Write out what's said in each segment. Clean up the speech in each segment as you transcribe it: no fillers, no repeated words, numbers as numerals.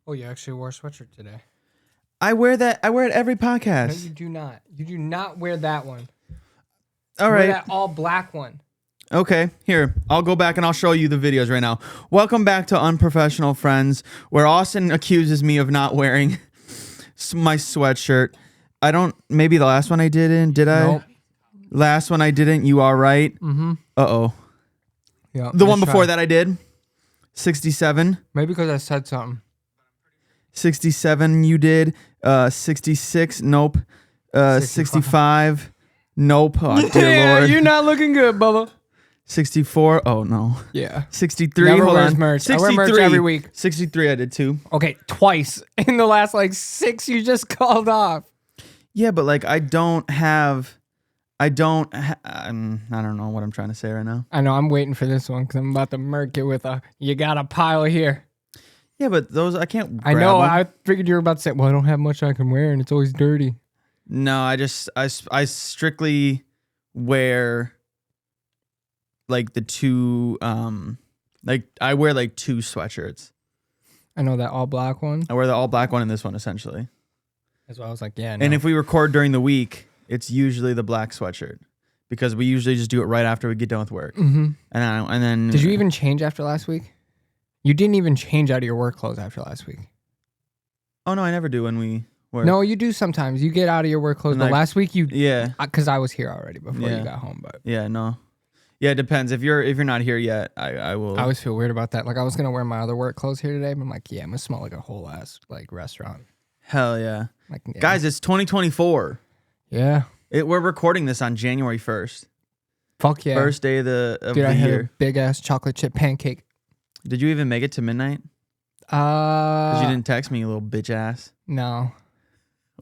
Oh, you actually wore a sweatshirt today. I wear that. I wear it every podcast. No, you do not. You do not wear that one. All Wear right. that all black one. Okay, here. I'll go back and I'll show you the videos right now. Welcome back to Unprofessional Friends, where Austin accuses me of not wearing my sweatshirt. I don't. Maybe the last one I didn't. Did I? Nope. Last one I didn't. You are right. Mm-hmm. Uh-oh. Yeah. The one before that I did. 67. Maybe because I said something. 67 you did. 66. Nope. 65. Nope. Oh, dear Yeah, Lord. you're not looking good, Bubba. 64. Oh, no. Yeah. 63. Never Hold wears on. merch. 63. I wear merch every week. 63 I did too. Okay, twice in the last 6 you just called off. Yeah, but I don't know what I'm trying to say right now. I know, I'm waiting for this one because I'm about to murk it with you got a pile here. Yeah, but those, I can't grab I know, them. I figured you were about to say, well, I don't have much I can wear and it's always dirty. No, I strictly wear the two, I wear two sweatshirts. I know that all black one. I wear the all black one and this one essentially. That's why I was like, yeah. No. And if we record during the week, it's usually the black sweatshirt because we usually just do it right after we get done with work. Mm-hmm. And then. Did you even change after last week? You didn't even change out of your work clothes after last week. Oh no, I never do when we work. No, you do sometimes. You get out of your work clothes, but last week you. Yeah. Because I was here already before you got home, but. Yeah, no. Yeah, it depends. If you're not here yet, I will. I always feel weird about that. I was gonna wear my other work clothes here today, but I'm like, yeah, I'm gonna smell like a whole ass restaurant. Hell yeah. Yeah. Guys, it's 2024. Yeah. We're recording this on January 1st. Fuck yeah. First day of the Dude, I had year. a big ass chocolate chip pancake. Did you even make it to midnight? Because you didn't text me, you little bitch ass. No.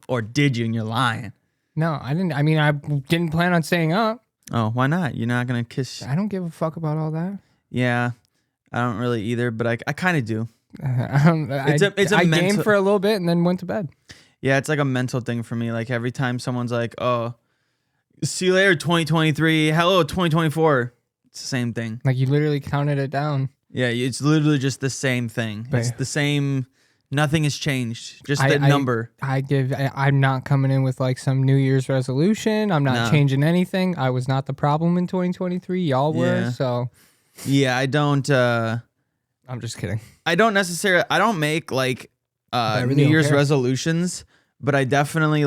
Or did you? And you're lying. No, I didn't. I mean, I didn't plan on staying up. Oh, why not? You're not gonna kiss. I don't give a fuck about all that. Yeah, I don't really either, but I kind of do. I gamed for a little bit and then went to bed. Yeah, it's like a mental thing for me. Like every time someone's like, "Oh, see you later, 2023. Hello, 2024." It's the same thing. Like you literally counted it down. Yeah, it's literally just the same thing. It's the same. Nothing has changed. Just the number. I'm not coming in with some New Year's resolution. I'm not changing anything. I was not the problem in 2023. Y'all were. So. Yeah, I don't. I'm just kidding. I don't make New Year's resolutions, but I definitely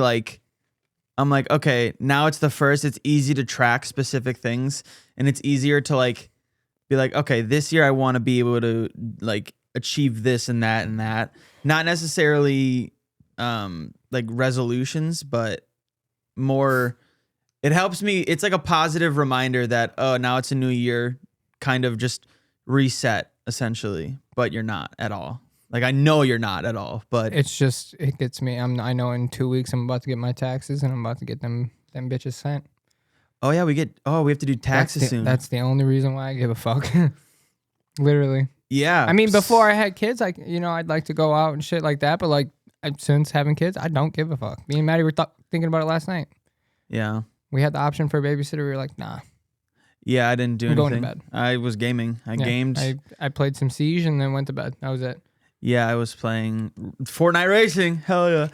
I'm like, okay, now it's the first. It's easy to track specific things, and it's easier to be like, okay, this year I want to be able to achieve this and that and that. Not necessarily resolutions, but more. It helps me. It's like a positive reminder that now it's a new year. Kind of just reset essentially, but you're not at all. I know you're not at all, but it's just it gets me. I know in 2 weeks I'm about to get my taxes and I'm about to get them bitches sent. Oh yeah, we have to do taxes soon. That's the only reason why I give a fuck. Literally. Yeah. I mean, before I had kids, I'd like to go out and shit like that, but since having kids, I don't give a fuck. Me and Maddie were thinking about it last night. Yeah. We had the option for a babysitter. We were like, nah. Yeah, I didn't do anything. Going to bed. I was gaming. I gamed. I played some Siege and then went to bed. That was it. Yeah, I was playing Fortnite Racing. Hell yeah.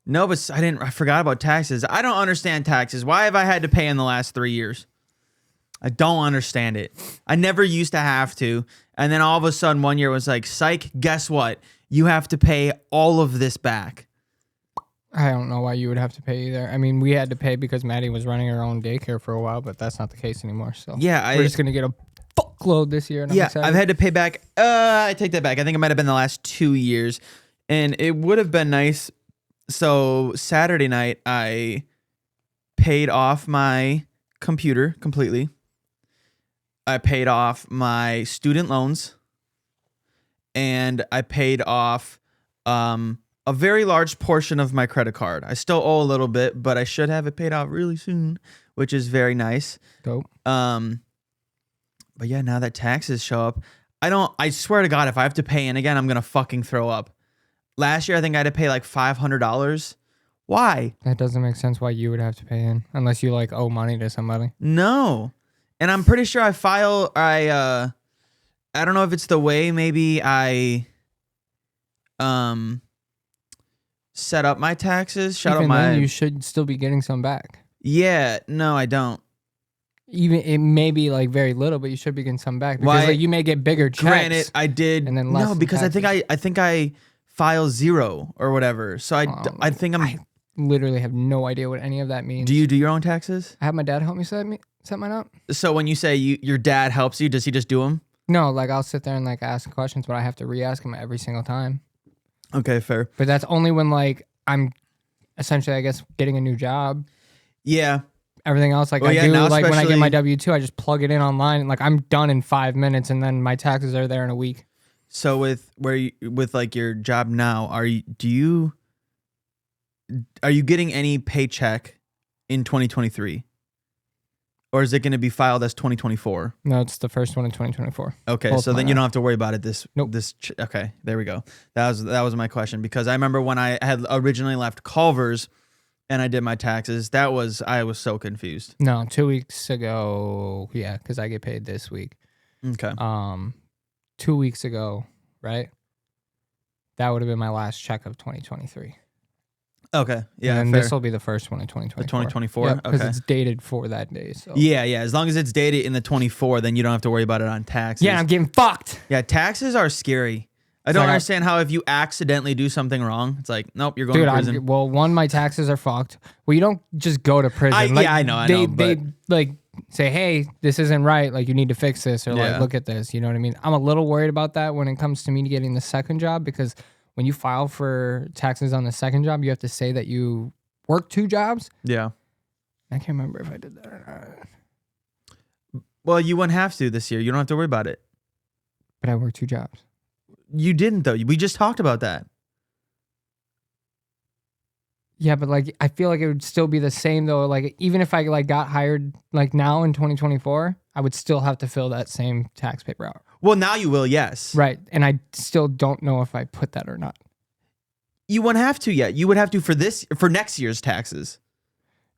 No, but I forgot about taxes. I don't understand taxes. Why have I had to pay in the last 3 years? I don't understand it. I never used to have to. And then all of a sudden 1 year was like, psych, guess what? You have to pay all of this back. I don't know why you would have to pay either. I mean, we had to pay because Maddie was running her own daycare for a while, but that's not the case anymore. So yeah, we're just going to get a fuckload this year. And I've had to pay back. I take that back. I think it might have been the last 2 years. And it would have been nice. So Saturday night, I paid off my computer completely. I paid off my student loans. And I paid off a very large portion of my credit card. I still owe a little bit, but I should have it paid off really soon, which is very nice. Dope. But yeah, now that taxes show up, I swear to God, if I have to pay in again, I'm going to fucking throw up. Last year, I think I had to pay $500. Why? That doesn't make sense why you would have to pay in unless you owe money to somebody. No. And I'm pretty sure I don't know if it's the way maybe I set up my taxes. Shout Even out my. then, you should still be getting some back. Yeah, no, I don't. Even it may be like very little, but you should be getting some back because Why- like you may get bigger checks. Granted, I did. and then less No, in because I think I file 0 or whatever. So I think I'm. I literally have no idea what any of that means. Do you do your own taxes? I have my dad help me set mine up. So when you say your dad helps you, does he just do them? No, like I'll sit there and like ask questions, but I have to re-ask him every single time. Okay, fair. But that's only when like I'm essentially, I guess, getting a new job. Yeah. Everything else, like Well, I yeah, do, now like when I get my especially- W-2, I just plug it in online, and like I'm done in 5 minutes, and then my taxes are there in a week. So with like your job now, are you getting any paycheck in 2023? Or is it going to be filed as 2024? No, it's the first one in 2024. Okay, Both so then mine you are. don't have to worry about it Nope. Okay, there we go. That was my question, because I remember when I had originally left Culver's and I did my taxes, I was so confused. No, 2 weeks ago, yeah, because I get paid this week. Okay. 2 weeks ago, right? That would have been my last check of 2023. Okay. Yeah, and fair. this will be the first one in 2024. The 2024? Because Okay. it's dated for that day. So Yeah, as long as it's dated in the 24, then you don't have to worry about it on taxes. yeah, I'm getting fucked. Yeah, taxes are scary. I don't understand how if you accidentally do something wrong, it's like, nope, you're going to prison. Well, one, my taxes are fucked. Well, you don't just go to prison. Yeah, I know. They like say, hey, this isn't right. Like you need to fix this, or Yeah. like look at this. You know what I mean? I'm a little worried about that when it comes to me getting the second job, because when you file for taxes on the second job, you have to say that you work 2 jobs. Yeah. I can't remember if I did that or not. Well, you wouldn't have to this year. You don't have to worry about it. But I work 2 jobs. You didn't, though. We just talked about that. Yeah, but like I feel like it would still be the same though. Like even if I like got hired like now in 2024, I would still have to fill that same tax paper out. Well, now you will, yes. Right. And I still don't know if I put that or not. You wouldn't have to yet. You would have to for next year's taxes.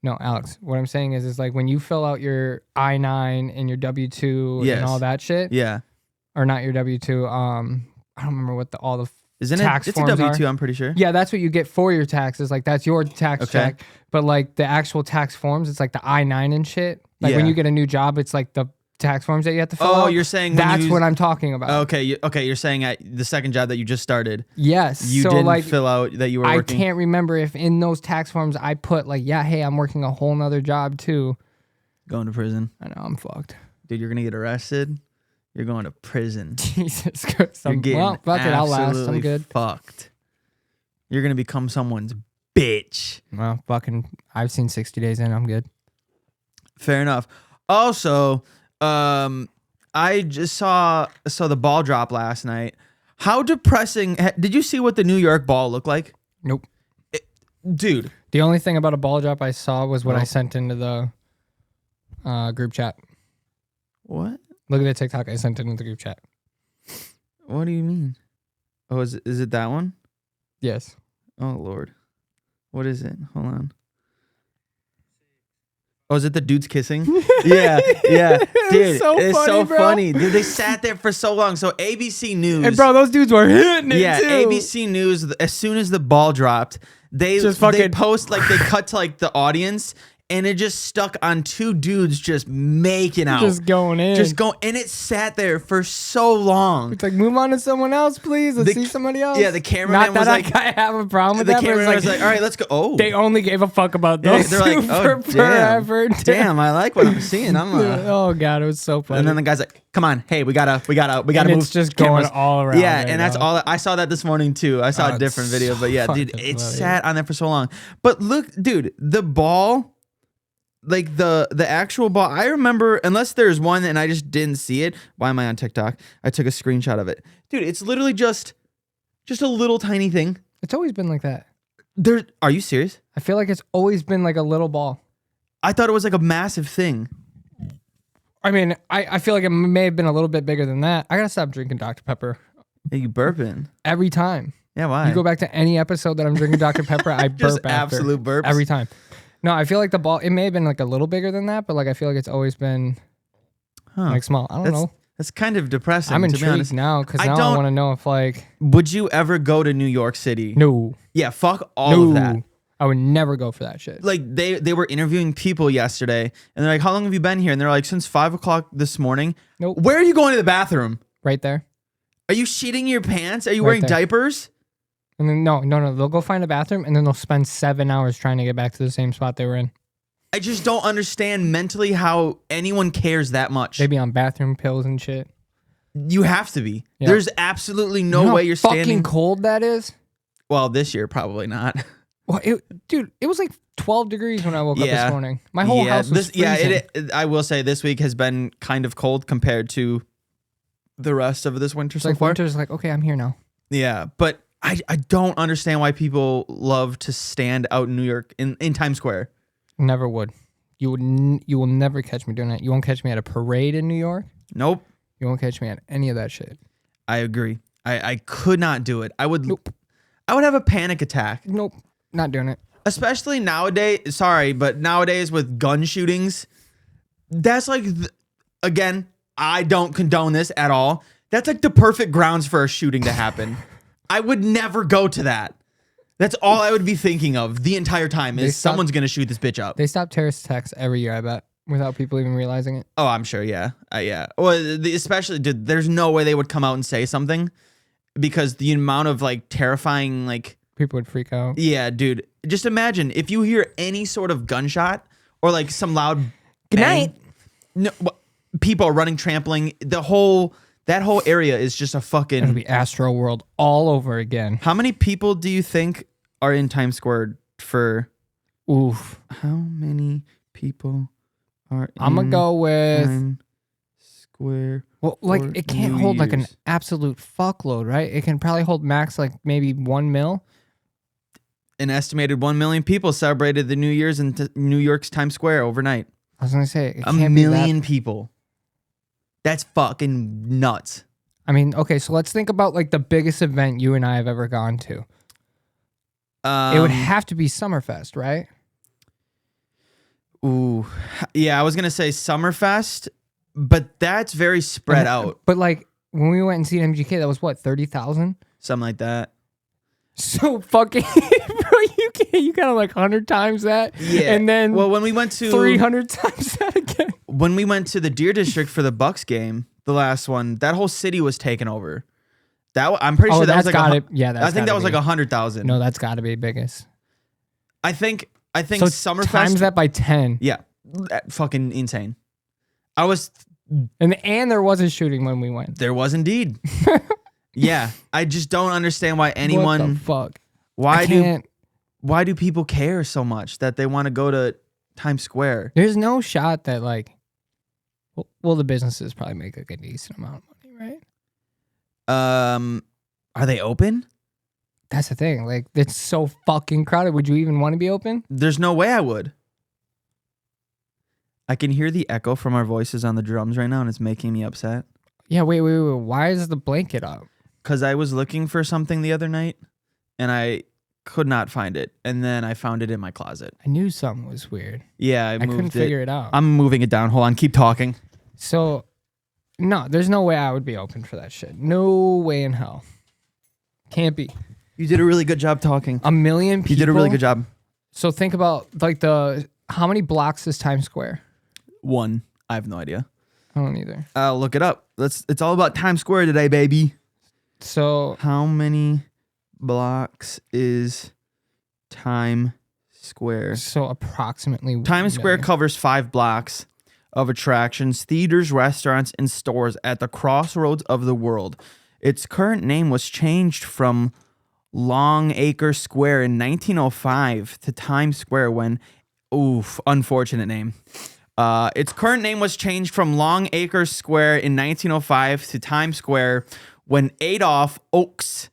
No, Alex, what I'm saying is like when you fill out your I-9 and your W-2 Yes. and all that shit, Yeah. or not your W-2, I don't remember what all the Isn't tax it? It's a forms W-2, are. I'm pretty sure. Yeah, that's what you get for your taxes. Like that's your tax Okay. check. But like the actual tax forms, it's like the I-9 and shit. Like when Yeah. you get a new job, it's like the tax forms that you have to fill Oh, out. you're saying That's what I'm talking about. Okay, you're saying at the second job that you just started, Yes. you so didn't like fill out that you were I working. can't remember if in those tax forms I put like, yeah, hey, I'm working a whole nother job too. Going to prison. I know I'm fucked. Dude, you're going to get arrested. You're going to prison. Jesus Christ. You're getting Well, fuck it, I'll last. I'm absolutely good. fucked. You're going to become someone's bitch. Well, fucking, I've seen 60 Days In. I'm good. Fair enough. Also, I just saw the ball drop last night. How depressing. Did you see what the New York ball looked like? Nope. Dude. The only thing about a ball drop I saw was what I Well- sent into the group chat. What? Look at the TikTok I sent into the group chat. What do you mean? Oh, is it that one? Yes. Oh, Lord. What is it? Hold on. Oh, is it the dudes kissing? yeah. Dude, it's so bro. funny. Dude, they sat there for so long. So ABC News. Hey, bro, those dudes were hitting it Yeah, too. ABC News, as soon as the ball dropped, they Just fucking- post, like, they cut to, like, the audience, and it just stuck on 2 dudes just making out. Just going in. Just go, and it sat there for so long. It's like, move on to someone else, please. Let's see somebody else. Yeah, the cameraman Not that was like, I have a problem with the that, but it's cameraman was like, all right, let's go. Oh, they only gave a fuck about Yeah, those they're like, two oh, for forever. damn, I like what I'm seeing. Oh god, it was so funny. And then the guy's like, come on, hey, we gotta and move. it's just going cameras. all around. Yeah, right and that's now. all. I saw that this morning too. I saw Oh, a different it's video, but yeah, so dude, fucking it funny. sat on there for so long. But look, dude, the ball, like the actual ball. I remember, unless there's one and I just didn't see it. Why am I on TikTok? I took a screenshot of it, dude. It's literally just a little tiny thing. It's always been like that. Are you serious? I feel like it's always been like a little ball. I thought it was like a massive thing. I mean, I feel like it may have been a little bit bigger than that. I gotta stop drinking Dr. Pepper Hey, you burping? every time. Yeah, why? You go back to any episode that I'm drinking Dr. Pepper, I Just burp after. absolute burps? Every time. No, I feel like the ball, it may have been like a little bigger than that, but like I feel like it's always been like small. I don't know. That's kind of depressing. I'm to be honest. intrigued now because I now I don't- want to know if like Would you ever go to New York City? no, Yeah, fuck all of that. I would never go for that shit. Like they were interviewing people yesterday, and they're like, "How long have you been here?" And they're like, "Since 5 o'clock this morning." Nope. Where are you going to the bathroom? Right there. Are you shitting your pants? Are you Right wearing there. diapers? And then no. They'll go find a bathroom and then they'll spend 7 hours trying to get back to the same spot they were in. I just don't understand mentally how anyone cares that much. They be on bathroom pills and shit. You have to be. Yeah. There's absolutely no You know way how you're fucking standing. cold that is. Well, this year probably not. Well, dude, it was like 12 degrees when I woke up Yeah. this morning. My whole house was freezing. I will say this week has been kind of cold compared to the rest of this winter It's so like far. winter's like, okay, I'm here now. Yeah, but I don't understand why people love to stand out in New York in Times Square. Never would. You will never catch me doing that. You won't catch me at a parade in New York. Nope. You won't catch me at any of that shit. I agree. I could not do it. I would Nope. I would have a panic attack. Nope. Not doing it. Especially nowadays, sorry, but nowadays with gun shootings, that's like, again, I don't condone this at all. That's like the perfect grounds for a shooting to happen. I would never go to that. That's all I would be thinking of the entire time is someone's going to shoot this bitch up. They stop terrorist attacks every year, I bet, without people even realizing it. Oh, I'm sure, yeah. Yeah. Well, especially, dude, there's no way they would come out and say something because the amount of like terrifying, like, People would freak out. yeah, dude. Just imagine if you hear any sort of gunshot or like some loud Good bang, night. No, people are running, trampling. That whole area is just a It'll fucking. be Astro World all over again. How many people do you think are in Times Square for? Oof. How many people are? I'm gonna go with. Times Square. Well, like for it can't New hold like an Year's. absolute fuckload, right? It can probably hold max like maybe 1 mil. An estimated 1 million people celebrated the New Year's in New York's Times Square overnight. I was gonna say it A can't be that. million people. That's fucking nuts. I mean, okay, so let's think about like the biggest event you and I have ever gone to. It would have to be Summerfest, right? Ooh, yeah, I was gonna say Summerfest, but that's very spread out. But like when we went and seen MGK, that was what 30,000. Something like that. So fucking, bro, you got like 100 times that, Yeah. and then Well, when we went to 300 times that again. when we went to the Deer District for the Bucks game, the last one, that whole city was taken over. I'm pretty sure that was that's like got it. Yeah, that's I think that was gotta like be. 100,000. No, that's got to be biggest. I think So Summerfest. times that by 10, Yeah, fucking insane. I was and there was a shooting when we went. there was indeed. Yeah, I just don't understand why What the anyone. fuck? Why I do can't. why do people care so much that they want to go to Times Square? There's no shot that like. Well, the businesses probably make like a decent amount of money, right? Are they open? That's the thing. Like, it's so fucking crowded. Would you even want to be open? There's no way I would. I can hear the echo from our voices on the drums right now, and it's making me upset. Yeah. Wait. Why is the blanket up? Because I was looking for something the other night, and I could not find it, and then I found it in my closet. I knew something was weird. Yeah, I I moved couldn't figure it out. I'm moving it down. Hold on, keep talking. So, no, there's no way I would be open for that shit. No way in hell. Can't be. You did a really good job talking. A million people. You did a really good job. So think about like how many blocks is Times Square? One. I have no idea. I don't either. I'll look it up. It's all about Times Square today, baby. So How many blocks is Times Square? approximately Times Square million. covers 5 blocks of attractions, theaters, restaurants, and stores at the crossroads of the world. Its current name was changed from Longacre Square in 1905 to Times Square when, unfortunate name. Its current name was changed from Longacre Square in 1905 to Times Square when Adolph Oakes,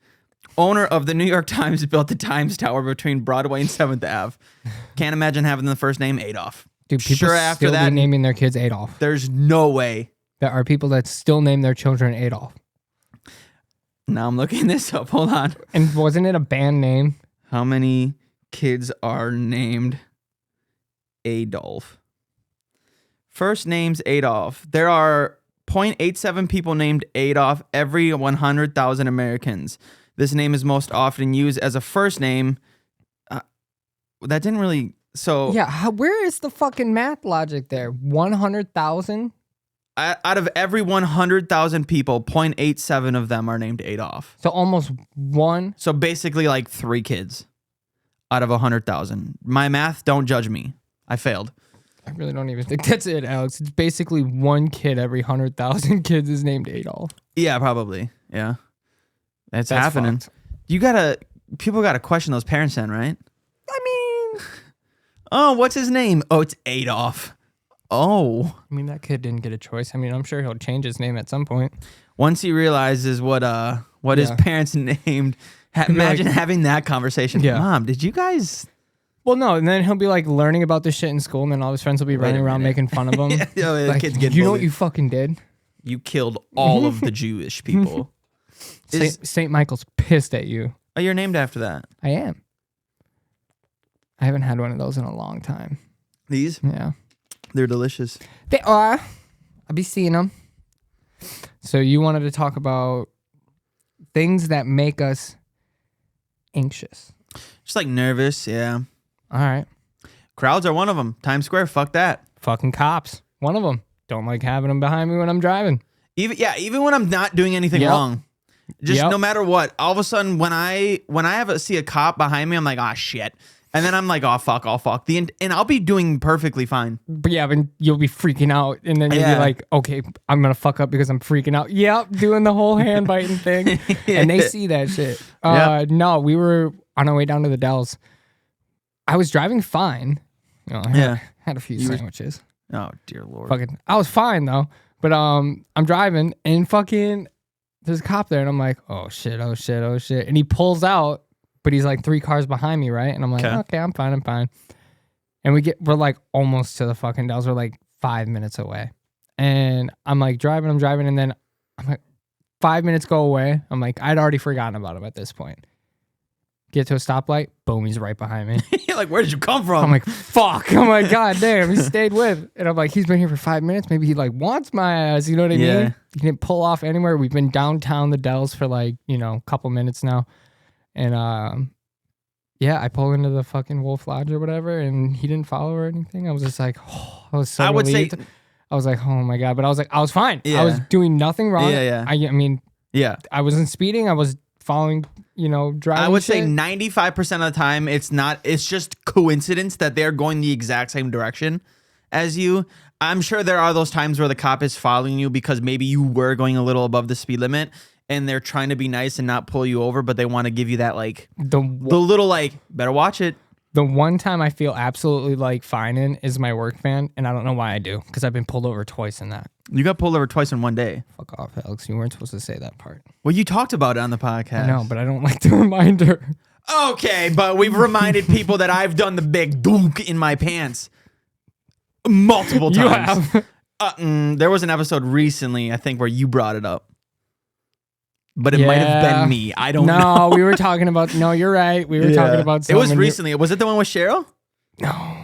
owner of the New York Times, built the Times Tower between Broadway and 7th Ave. Can't imagine having the first name Adolph. Dude, people Sure, after still that, be naming their kids Adolf. there's no way. There are people that still name their children Adolf. Now I'm looking this up. Hold on. And wasn't it a band name? How many kids are named Adolf? First name's Adolf. There are 0.87 people named Adolf every 100,000 Americans. This name is most often used as a first name. That didn't really... So Yeah, where is the fucking math logic there? 100,000? out of every 100,000 people, 0.87 of them are named Adolf. So almost one. So basically like 3 kids out of 100,000. My math, don't judge me. I failed. I really don't even think that's it, Alex. It's basically one kid every 100,000 kids is named Adolf. Yeah, probably. Yeah. That's happening. Fucked. People gotta question those parents then, right? I mean... Oh, what's his name? Oh, it's Adolf. Oh. I mean, that kid didn't get a choice. I mean, I'm sure he'll change his name at some point. Once he realizes what his parents named, imagine having that conversation. Yeah. Mom, did you guys... Well, no, and then he'll be like learning about this shit in school, and then all his friends will be running around making fun of him. The Like, kids get you know what bullied. you fucking did? You killed all of the Jewish people. St. Michael's pissed at you. Oh, you're named after that. I am. I haven't had one of those in a long time. These? Yeah. They're delicious. They are. I'll be seeing them. So you wanted to talk about things that make us anxious. Just like nervous, yeah. All right. Crowds are one of them. Times Square, fuck that. Fucking cops. One of them. Don't like having them behind me when I'm driving. Even when I'm not doing anything wrong. Just no matter what. All of a sudden, when I see a cop behind me, I'm like, ah, shit. And then I'm like, oh, fuck. And I'll be doing perfectly fine. But yeah, but you'll be freaking out. And then you'll be like, okay, I'm going to fuck up because I'm freaking out. Yep, doing the whole hand biting thing. And they see that shit. No, we were on our way down to the Dells. I was driving fine. You know, I had a few sandwiches. Oh, dear Lord. Fucking, I was fine though. But I'm driving and fucking there's a cop there and I'm like, oh shit. And he pulls out, but he's like 3 cars behind me, right? And I'm like, okay, I'm fine. And we're like almost to the fucking Dells. We're like 5 minutes away. And I'm like driving, and then I'm like 5 minutes go away. I'm like, I'd already forgotten about him at this point. Get to a stoplight, boom, he's right behind me. You're like, where did you come from? I'm like, fuck. I'm like, god damn, he stayed with. And I'm like, he's been here for 5 minutes. Maybe he like wants my ass. You know what I mean? He didn't pull off anywhere. We've been downtown the Dells for like, a couple minutes now. And I pull into the fucking Wolf Lodge or whatever, and he didn't follow or anything. I was just like, oh, I was so relieved. I was like, oh my god. But I was like, I was fine. Yeah. I was doing nothing wrong. Yeah. I mean, I wasn't speeding. I was following, driving. I would shit. say 95% of the time it's just coincidence that they're going the exact same direction as you. I'm sure there are those times where the cop is following you because maybe you were going a little above the speed limit and they're trying to be nice and not pull you over, but they want to give you that like the little like, better watch it. The one time I feel absolutely like fine in is my work van, and I don't know why I do because I've been pulled over twice in that. You got pulled over twice in one day. Fuck off, Alex. You weren't supposed to say that part. Well, you talked about it on the podcast. No, but I don't like the reminder. Okay, but we've reminded people that I've done the big dunk in my pants multiple times. You have. There was an episode recently, I think, where you brought it up. But it might have been me. I don't know. No, we were talking about... No, you're right. We were talking about... It was recently. Was it the one with Cheryl? No.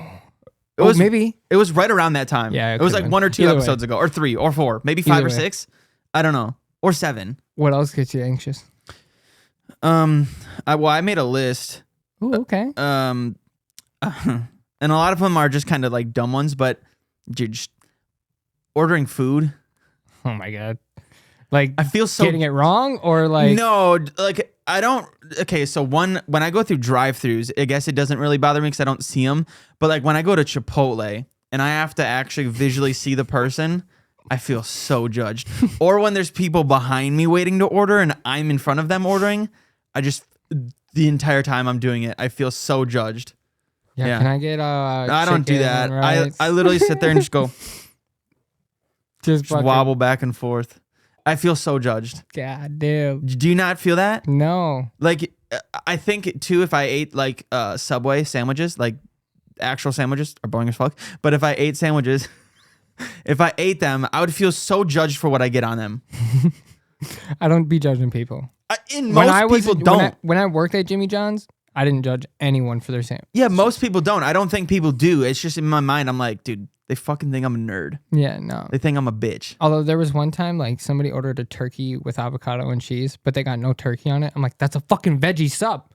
It was maybe. It was right around that time. Yeah, it was like 1 or 2 episodes ago, or 3 or 4, maybe 5 or 6. I don't know, or 7. What else gets you anxious? I made a list. Oh, okay. And a lot of them are just kind of like dumb ones, but just ordering food. Oh my god. Like I feel so getting it wrong, or like no, like I don't. Okay, so when I go through drive-throughs, I guess it doesn't really bother me because I don't see them. But like when I go to Chipotle and I have to actually visually see the person, I feel so judged. Or when there's people behind me waiting to order and I'm in front of them ordering, the entire time I'm doing it, I feel so judged. Yeah. Can I get I don't do that. Rice? I literally sit there and just go, just wobble back and forth. I feel so judged. God damn. Do you not feel that? No. Like, I think too, if I ate like Subway sandwiches, like actual sandwiches are boring as fuck. But if I ate sandwiches, if I ate them, I would feel so judged for what I get on them. I don't be judging people. People don't. When I worked at Jimmy John's, I didn't judge anyone for their sandwich. Yeah, most people don't. I don't think people do. It's just in my mind, I'm like, dude, they fucking think I'm a nerd. Yeah, no. They think I'm a bitch. Although there was one time, like, somebody ordered a turkey with avocado and cheese, but they got no turkey on it. I'm like, that's a fucking veggie sub.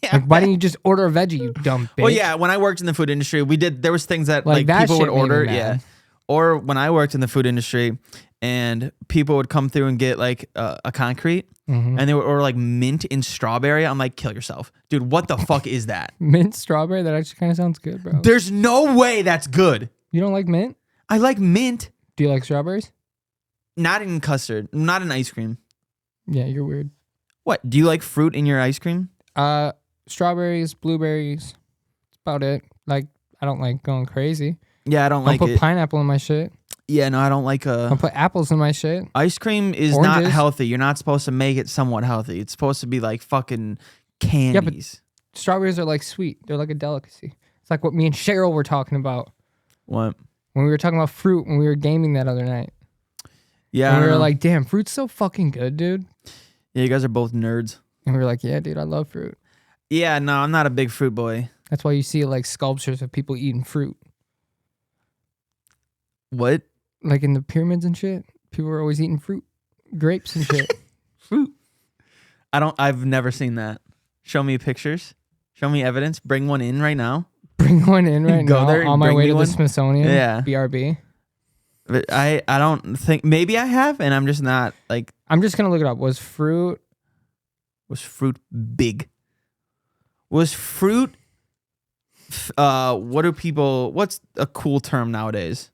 Yeah. Like, why didn't you just order a veggie, you dumb bitch? Well, yeah, when I worked in the food industry, there was things that like that people would shit made me order. mad. Yeah. Or when I worked in the food industry and people would come through and get like a concrete and they would order like mint and strawberry. I'm like, kill yourself. Dude, what the fuck is that? Mint strawberry? That actually kind of sounds good, bro. There's no way that's good. You don't like mint? I like mint. Do you like strawberries? Not in custard. Not in ice cream. Yeah, you're weird. What? Do you like fruit in your ice cream? Strawberries, blueberries. That's about it. Like, I don't like going crazy. Yeah, I don't like put it. pineapple in my shit. Yeah, no, I don't like Don't put apples in my shit. Ice cream is Oranges. not healthy. You're not supposed to make it somewhat healthy. It's supposed to be like fucking candies. Strawberries are like sweet. They're like a delicacy. It's like what me and Cheryl were talking about. What? When we were talking about fruit when we were gaming that other night. Yeah, And we were like, damn, fruit's so fucking good, dude. yeah, you guys are both nerds. And we were like, yeah, dude, I love fruit. Yeah, no, I'm not a big fruit boy. That's why you see like sculptures of people eating fruit. What? Like in the pyramids and shit. People were always eating fruit. Grapes and shit. Fruit. I've never seen that. Show me pictures. Show me evidence. Bring one in right now. Bring one in right Go now there and on my bring way me to one. the Smithsonian. Yeah. BRB. But I don't think, maybe I have, and I'm just not like. I'm just gonna look it up. Was fruit big? Was fruit? What's a cool term nowadays?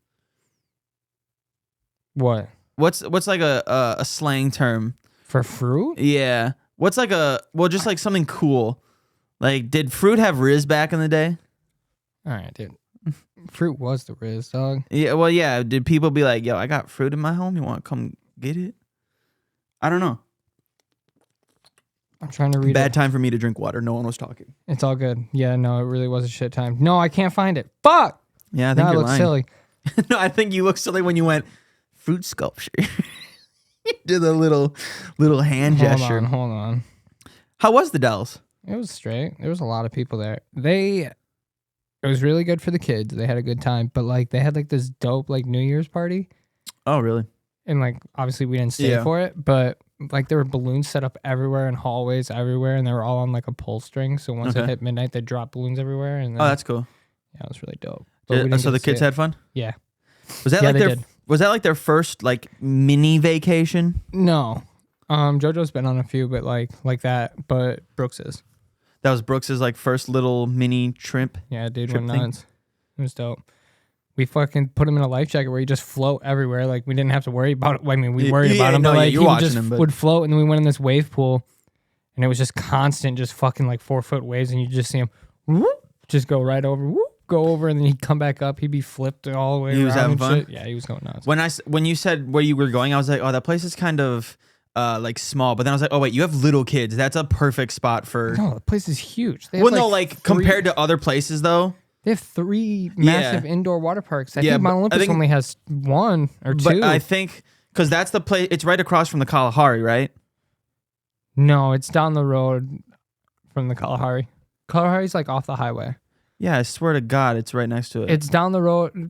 what? What's like a slang term? For fruit? Yeah. What's like just like something cool. Like, did fruit have Riz back in the day? All right, dude. Fruit was the Riz, dog. Yeah, well, yeah. Did people be like, yo, I got fruit in my home. You want to come get it? I don't know. I'm trying to read Bad it. time for me to drink water. No one was talking. It's all good. Yeah, no, it really was a shit time. No, I can't find it. Fuck! Yeah, I think Now I you're look lying. silly. No, I think you look silly when you went fruit sculpture. Did a little hand gesture. Hold on. How was the Dells? It was straight. There was a lot of people there. It was really good for the kids. They had a good time. But like they had like this dope like New Year's party. Oh, really? And like obviously we didn't stay Yeah. for it, but like there were balloons set up everywhere and hallways everywhere, and they were all on like a pull string. So once it Okay. hit midnight, they dropped balloons everywhere. And then, Oh, that's cool. yeah, it was really dope. But we didn't So get the to see kids it. had fun? Yeah. Was that Yeah, like they their did. Was that like their first like mini vacation? No. JoJo's been on a few, but like that. But Brooks is. That was Brooks's like first little mini trip. Yeah, dude, Trip went thing? nuts. It was dope. We fucking put him in a life jacket where he just float everywhere. Like we didn't have to worry about it. I mean, we worried about him, no, but like you're he would watching just him, but- would float, and then we went in this wave pool, and it was just constant, just fucking like 4-foot waves, and you just see him whoop, just go right over, whoop, go over, and then he'd come back up. He'd be flipped all the way. He was around having and fun? shit. Yeah, he was going nuts. When you said where you were going, I was like, oh, that place is kind of like small. But then I was like, oh wait, you have little kids. That's a perfect spot for. No, the place is huge. They have Well, no, like compared to other places though. they have 3 massive indoor water parks. I Yeah, think Mount but I Olympus think- only has 1 or 2. But I think because that's the place. It's right across from the Kalahari, right? No, it's down the road from the Kalahari. Kalahari's like off the highway. Yeah, I swear to God, it's right next to it. It's down the road.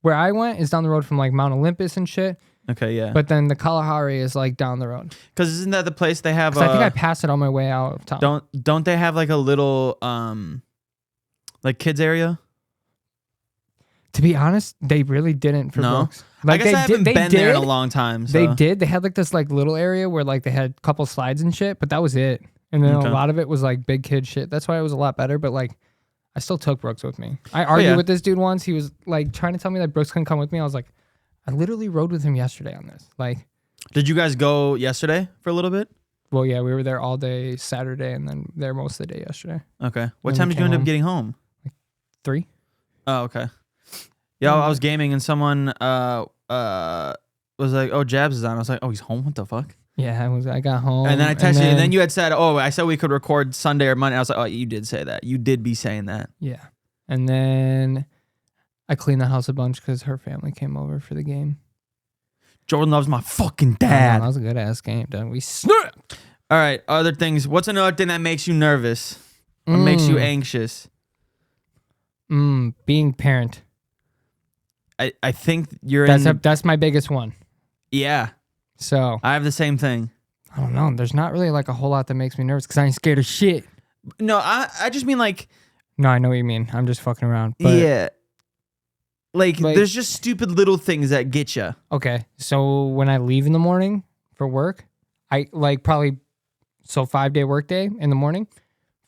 Where I went is down the road from like Mount Olympus and shit. Okay, yeah. But then the Kalahari is like down the road. Because isn't that the place they have? 'Cause I think I passed it on my way out of town. Don't they have like a little like kids area? To be honest, they really didn't for No? Brooks. Like I guess I haven't been there in a long time. So. They did. They had like this like little area where like they had a couple slides and shit, but that was it. And then Okay. a lot of it was like big kid shit. That's why it was a lot better. But like, I still took Brooks with me. I argued with this dude once. He was like trying to tell me that Brooks couldn't come with me. I was like, I literally rode with him yesterday on this. Like, Did you guys go yesterday for a little bit? well, yeah, we were there all day Saturday and then there most of the day yesterday. Okay. What Then time we did you end came up getting home? 3. Oh, okay. Yeah, I was gaming and someone was like, "Oh, Jabs is on." I was like, "Oh, he's home. What the fuck?" Yeah, I got home. And then I texted you, and then you had said, "Oh, I said we could record Sunday or Monday." I was like, "Oh, you did say that. You did be saying that." Yeah. And then I cleaned the house a bunch because her family came over for the game. Jordan loves my fucking That dad. was a good ass game, dude. We snapped. All right. Other things. What's another thing that makes you nervous or makes you anxious? Being parent. I think you're That's my biggest one. Yeah. So I have the same thing. I don't know. There's not really like a whole lot that makes me nervous because I ain't scared of shit. No, I just mean like. No, I know what you mean. I'm just fucking around. But yeah. Like, there's just stupid little things that get you. Okay. So when I leave in the morning for work, I like probably, 5-day workday in the morning,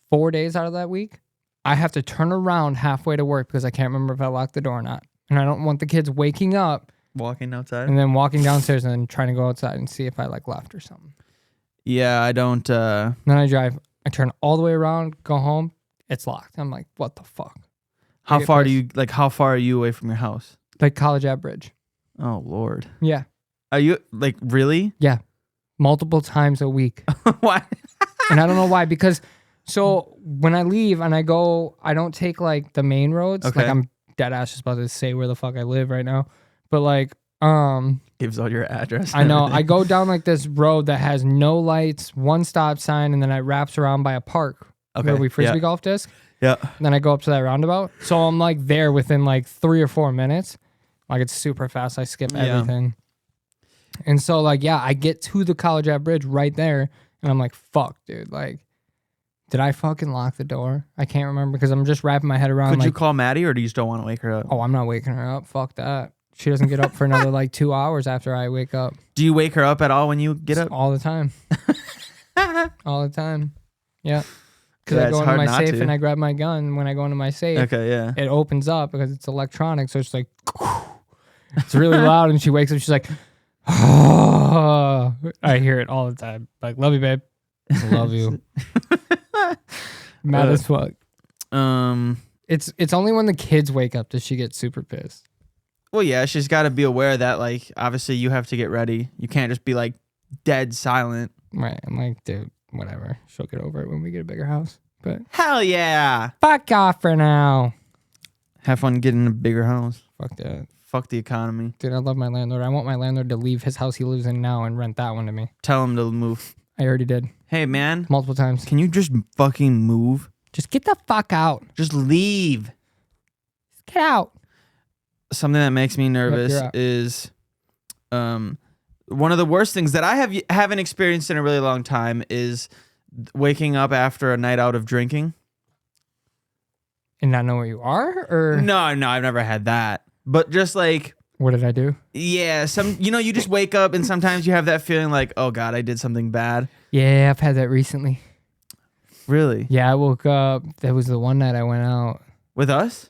4 days out of that week, I have to turn around halfway to work because I can't remember if I locked the door or not. And I don't want the kids waking up. Walking outside? And then walking downstairs and then trying to go outside and see if I like left or something. Yeah, I don't. Then I drive. I turn all the way around, go home. It's locked. I'm like, what the fuck? How far are you away from your house? Like College Ave Bridge. Oh, Lord. Yeah. Are you, like, really? Yeah. Multiple times a week. Why? And I don't know why, because so when I leave and I go, I don't take like the main roads. Okay. Like I'm dead ass just about to say where the fuck I live right now. But like, gives all your address. I know. I go down like this road that has no lights, one stop sign, and then it wraps around by a park where we frisbee golf disc. Yeah. And then I go up to that roundabout. So I'm like there within like 3 or 4 minutes. Like it's super fast. I skip everything. And so like, yeah, I get to the College Ave Bridge right there. And I'm like, fuck, dude. Like, did I fucking lock the door? I can't remember because I'm just wrapping my head around. Could you call Maddie or do you still want to wake her up? Oh, I'm not waking her up. Fuck that. She doesn't get up for another like 2 hours after I wake up. Do you wake her up at all when you get up? All the time. All the time. Yeah. Because I go into my safe and I grab my gun. When I go into my safe, it opens up because it's electronic. So it's like, it's really loud. And she wakes up. She's like, oh. I hear it all the time. Like, love you, babe. Love you. Mad as fuck. It's only when the kids wake up does she get super pissed. Well, yeah, she's got to be aware that, like, obviously you have to get ready. You can't just be, like, dead silent. Right. I'm like, dude, whatever. She'll get over it when we get a bigger house. But hell yeah. Fuck off for now. Have fun getting a bigger house. Fuck that. Fuck the economy. Dude, I love my landlord. I want my landlord to leave his house he lives in now and rent that one to me. Tell him to move. I already did. Hey, man. Multiple times. Can you just fucking move? Just get the fuck out. Just leave. Get out. Something that makes me nervous is one of the worst things that I haven't experienced in a really long time is waking up after a night out of drinking. And not know where you are? Or No, I've never had that. But just like, what did I do? Yeah, you just wake up and sometimes you have that feeling like, oh God, I did something bad. Yeah, I've had that recently. Really? Yeah, I woke up. That was the one night I went out. With us?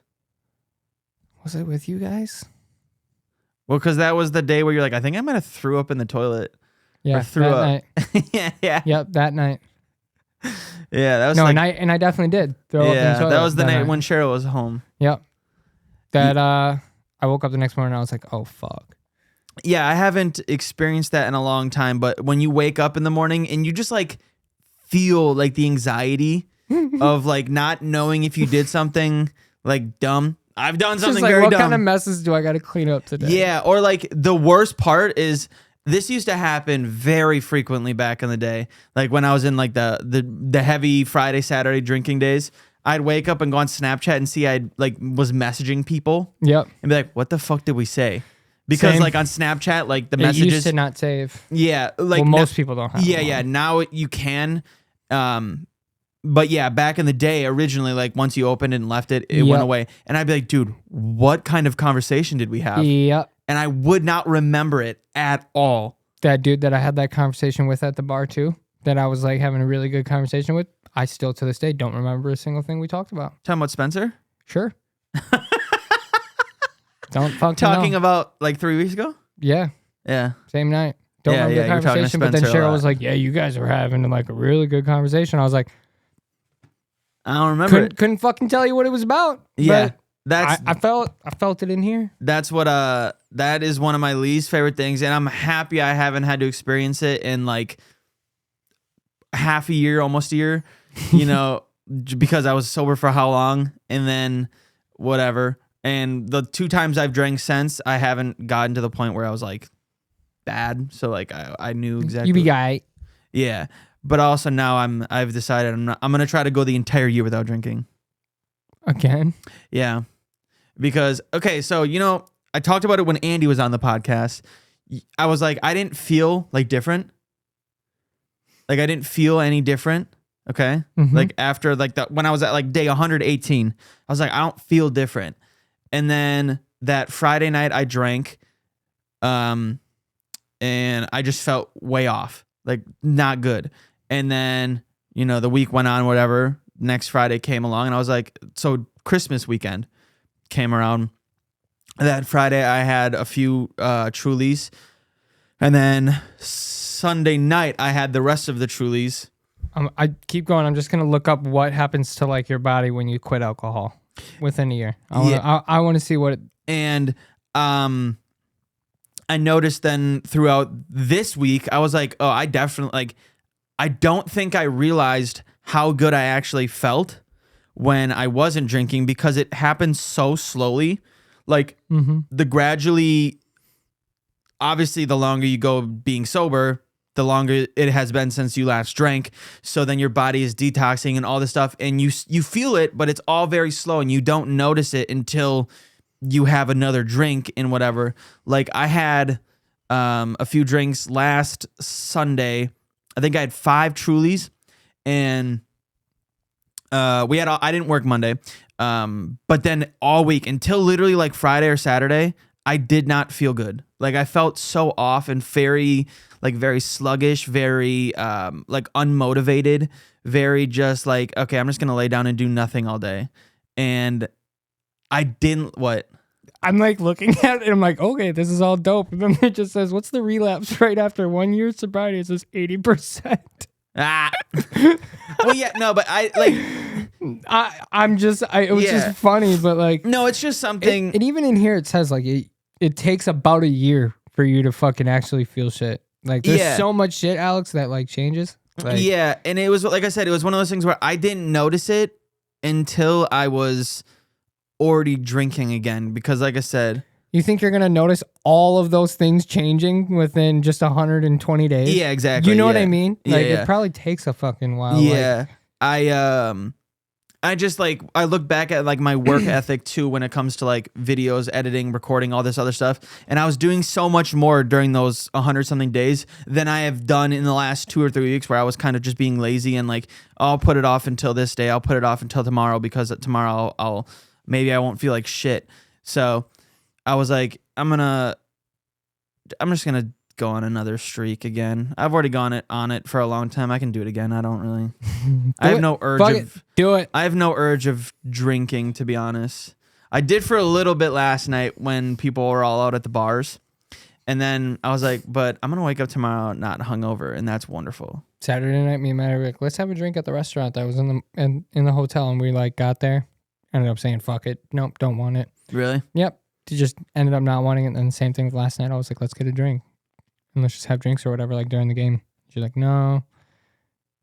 Was it with you guys? Well, because that was the day where you're like, I think I might have threw up in the toilet. Yeah, or threw that up. night. yeah. Yep, that night. Yeah, that was and I definitely did throw up in the toilet. That was the night when Cheryl was home. Yep. That I woke up the next morning and I was like, oh fuck. Yeah, I haven't experienced that in a long time, but when you wake up in the morning and you just like feel like the anxiety of like not knowing if you did something like dumb. I've done something like, very what dumb. What kind of messes do I got to clean up today? Yeah, or like the worst part is this used to happen very frequently back in the day. Like when I was in like the heavy Friday, Saturday drinking days, I'd wake up and go on Snapchat and see I like was messaging people. Yep. And be like, what the fuck did we say? Because Same. like on Snapchat, like the messages used to not save. Yeah, like most people don't have. Yeah. Now you can. But yeah, back in the day, originally, like once you opened it and left it, it went away. And I'd be like, dude, what kind of conversation did we have? Yep. And I would not remember it at all. That dude that I had that conversation with at the bar too, that I was like having a really good conversation with, I still to this day don't remember a single thing we talked about. Talking about Spencer? Sure. Don't fucking Talking know. about like 3 weeks ago? Yeah. Yeah. Same night. Don't remember the conversation, but then Cheryl was like, yeah, you guys were having like a really good conversation. I was like, I don't remember. Couldn't fucking tell you what it was about. Yeah. I felt it in here. That's what that is one of my least favorite things, and I'm happy I haven't had to experience it in like half a year, almost a year, you know, because I was sober for how long, and then whatever. And the 2 times I've drank since, I haven't gotten to the point where I was like bad. So like I knew exactly. You be guy. Yeah. But also now I've decided I'm gonna try to go the entire year without drinking. Again? Yeah. Because okay, so I talked about it when Andy was on the podcast. I was like, I didn't feel like different. Like I didn't feel any different. Okay. Mm-hmm. Like after like when I was at like day 118, I was like, I don't feel different. And then that Friday night I drank, and I just felt way off, like not good. And then, the week went on, whatever. Next Friday came along and I was like, so Christmas weekend came around. That Friday I had a few Trulies. And then Sunday night I had the rest of the Trulies. I keep going. I'm just going to look up what happens to like your body when you quit alcohol within a year. I want to see what And I noticed then throughout this week, I was like, oh, I definitely I don't think I realized how good I actually felt when I wasn't drinking because it happened so slowly. Like the gradually, obviously the longer you go being sober, the longer it has been since you last drank. So then your body is detoxing and all this stuff and you feel it, but it's all very slow and you don't notice it until you have another drink and whatever. Like I had a few drinks last Sunday. I think I had 5 Trulies and I didn't work Monday. But then all week until literally like Friday or Saturday, I did not feel good. Like I felt so off and very sluggish, very like unmotivated, very just like, okay, I'm just going to lay down and do nothing all day. And I didn't what? I'm like looking at it and I'm like, okay, this is all dope. And then it just says, what's the relapse rate after 1 year sobriety? It says 80%. Ah. Well, yeah, no, but it was just funny, but like, no, it's just something. And even in here, it says like it takes about a year for you to fucking actually feel shit. Like there's so much shit, Alex, that like changes. Like, yeah. And it was, like I said, it was one of those things where I didn't notice it until I was already drinking again. Because like I said, you think you're going to notice all of those things changing within just 120 days? Yeah, exactly. You know what I mean? Like it probably takes a fucking while. Yeah. I just like, I look back at like my work ethic too when it comes to like videos, editing, recording, all this other stuff. And I was doing so much more during those 100 something days than I have done in the last 2 or 3 weeks where I was kind of just being lazy and like, I'll put it off until this day. I'll put it off until tomorrow because tomorrow maybe I won't feel like shit. So I was like, I'm just going to go on another streak again. I've already gone on it for a long time. I can do it again. I don't really. I have no urge do it. I have no urge of drinking, to be honest. I did for a little bit last night when people were all out at the bars. And then I was like, but I'm going to wake up tomorrow not hungover, and that's wonderful. Saturday night, me and Matt were like, let's have a drink at the restaurant that was in the hotel, and we like got there. Ended up saying, fuck it. Nope, don't want it. Really? Yep. Just ended up not wanting it. And the same thing with last night. I was like, let's get a drink. And let's just have drinks or whatever, like during the game. She's like, no.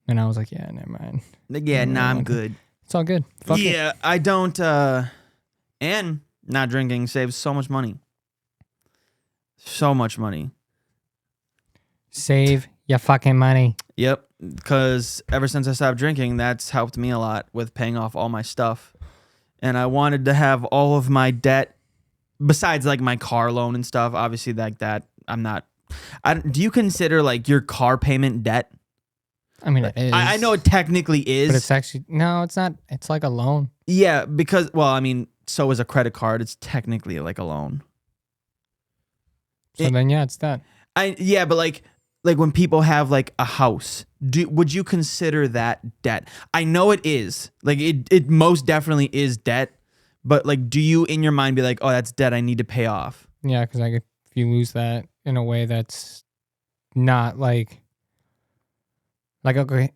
And I was like, yeah, never mind. Yeah, nah, I'm good. It's all good. Fuck it. I don't, and not drinking saves so much money. So much money. Save your fucking money. Yep. Because ever since I stopped drinking, that's helped me a lot with paying off all my stuff. And I wanted to have all of my debt, besides like my car loan and stuff, obviously like that, do you consider like your car payment debt? I mean, it is. I know it technically is. But it's actually, no, it's not. It's like a loan. Yeah, because, well, I mean, so is a credit card. It's technically like a loan. So then, yeah, it's that. Yeah, but like when people have like a house, would you consider that debt? I know it is. Like it most definitely is debt. But like, do you in your mind be like, oh, that's debt I need to pay off? Yeah, because if you lose that in a way that's not like okay,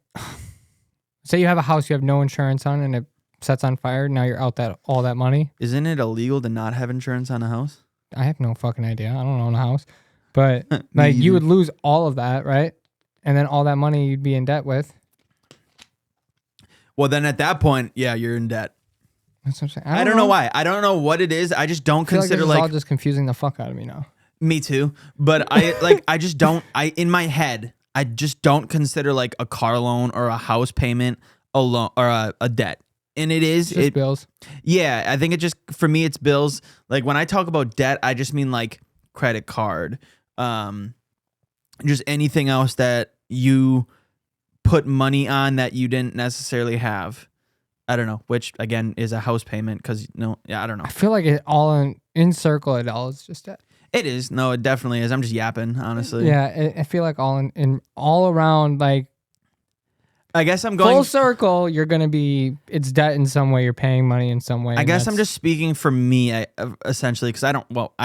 say you have a house you have no insurance on and it sets on fire. Now you're out all that money. Isn't it illegal to not have insurance on a house? I have no fucking idea. I don't own a house, but like you would lose all of that, right? And then all that money you'd be in debt with. Well, then at that point, yeah, you're in debt. That's what I'm saying. I don't know why. I don't know what it is. I just don't consider like all just confusing the fuck out of me now. Me too. But I just don't. In my head, I just don't consider like a car loan or a house payment a loan or a debt. And it is Just bills. Yeah, I think it just for me it's bills. Like when I talk about debt, I just mean like credit card, just anything else that you put money on that you didn't necessarily have. I don't know, which again is a house payment because I don't know. I feel like it all in circle. It all is just debt. It is. No, it definitely is. I'm just yapping, honestly. Yeah, I feel like all in all around, like I guess I'm going full circle. You're gonna be it's debt in some way. You're paying money in some way. I guess I'm just speaking for me, essentially, because I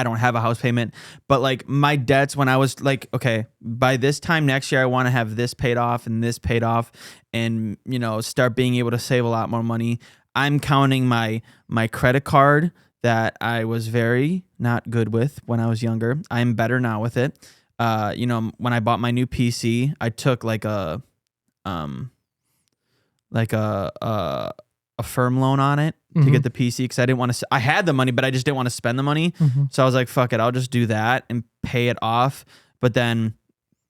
don't have a house payment, but like my debts when I was like, okay, by this time next year, I want to have this paid off and this paid off, and start being able to save a lot more money. I'm counting my credit card that I was very not good with when I was younger. I'm better now with it. When I bought my new PC, I took like a firm loan on it to get the PC because I didn't want to. I had the money, but I just didn't want to spend the money. So I was like, "Fuck it, I'll just do that and pay it off." But then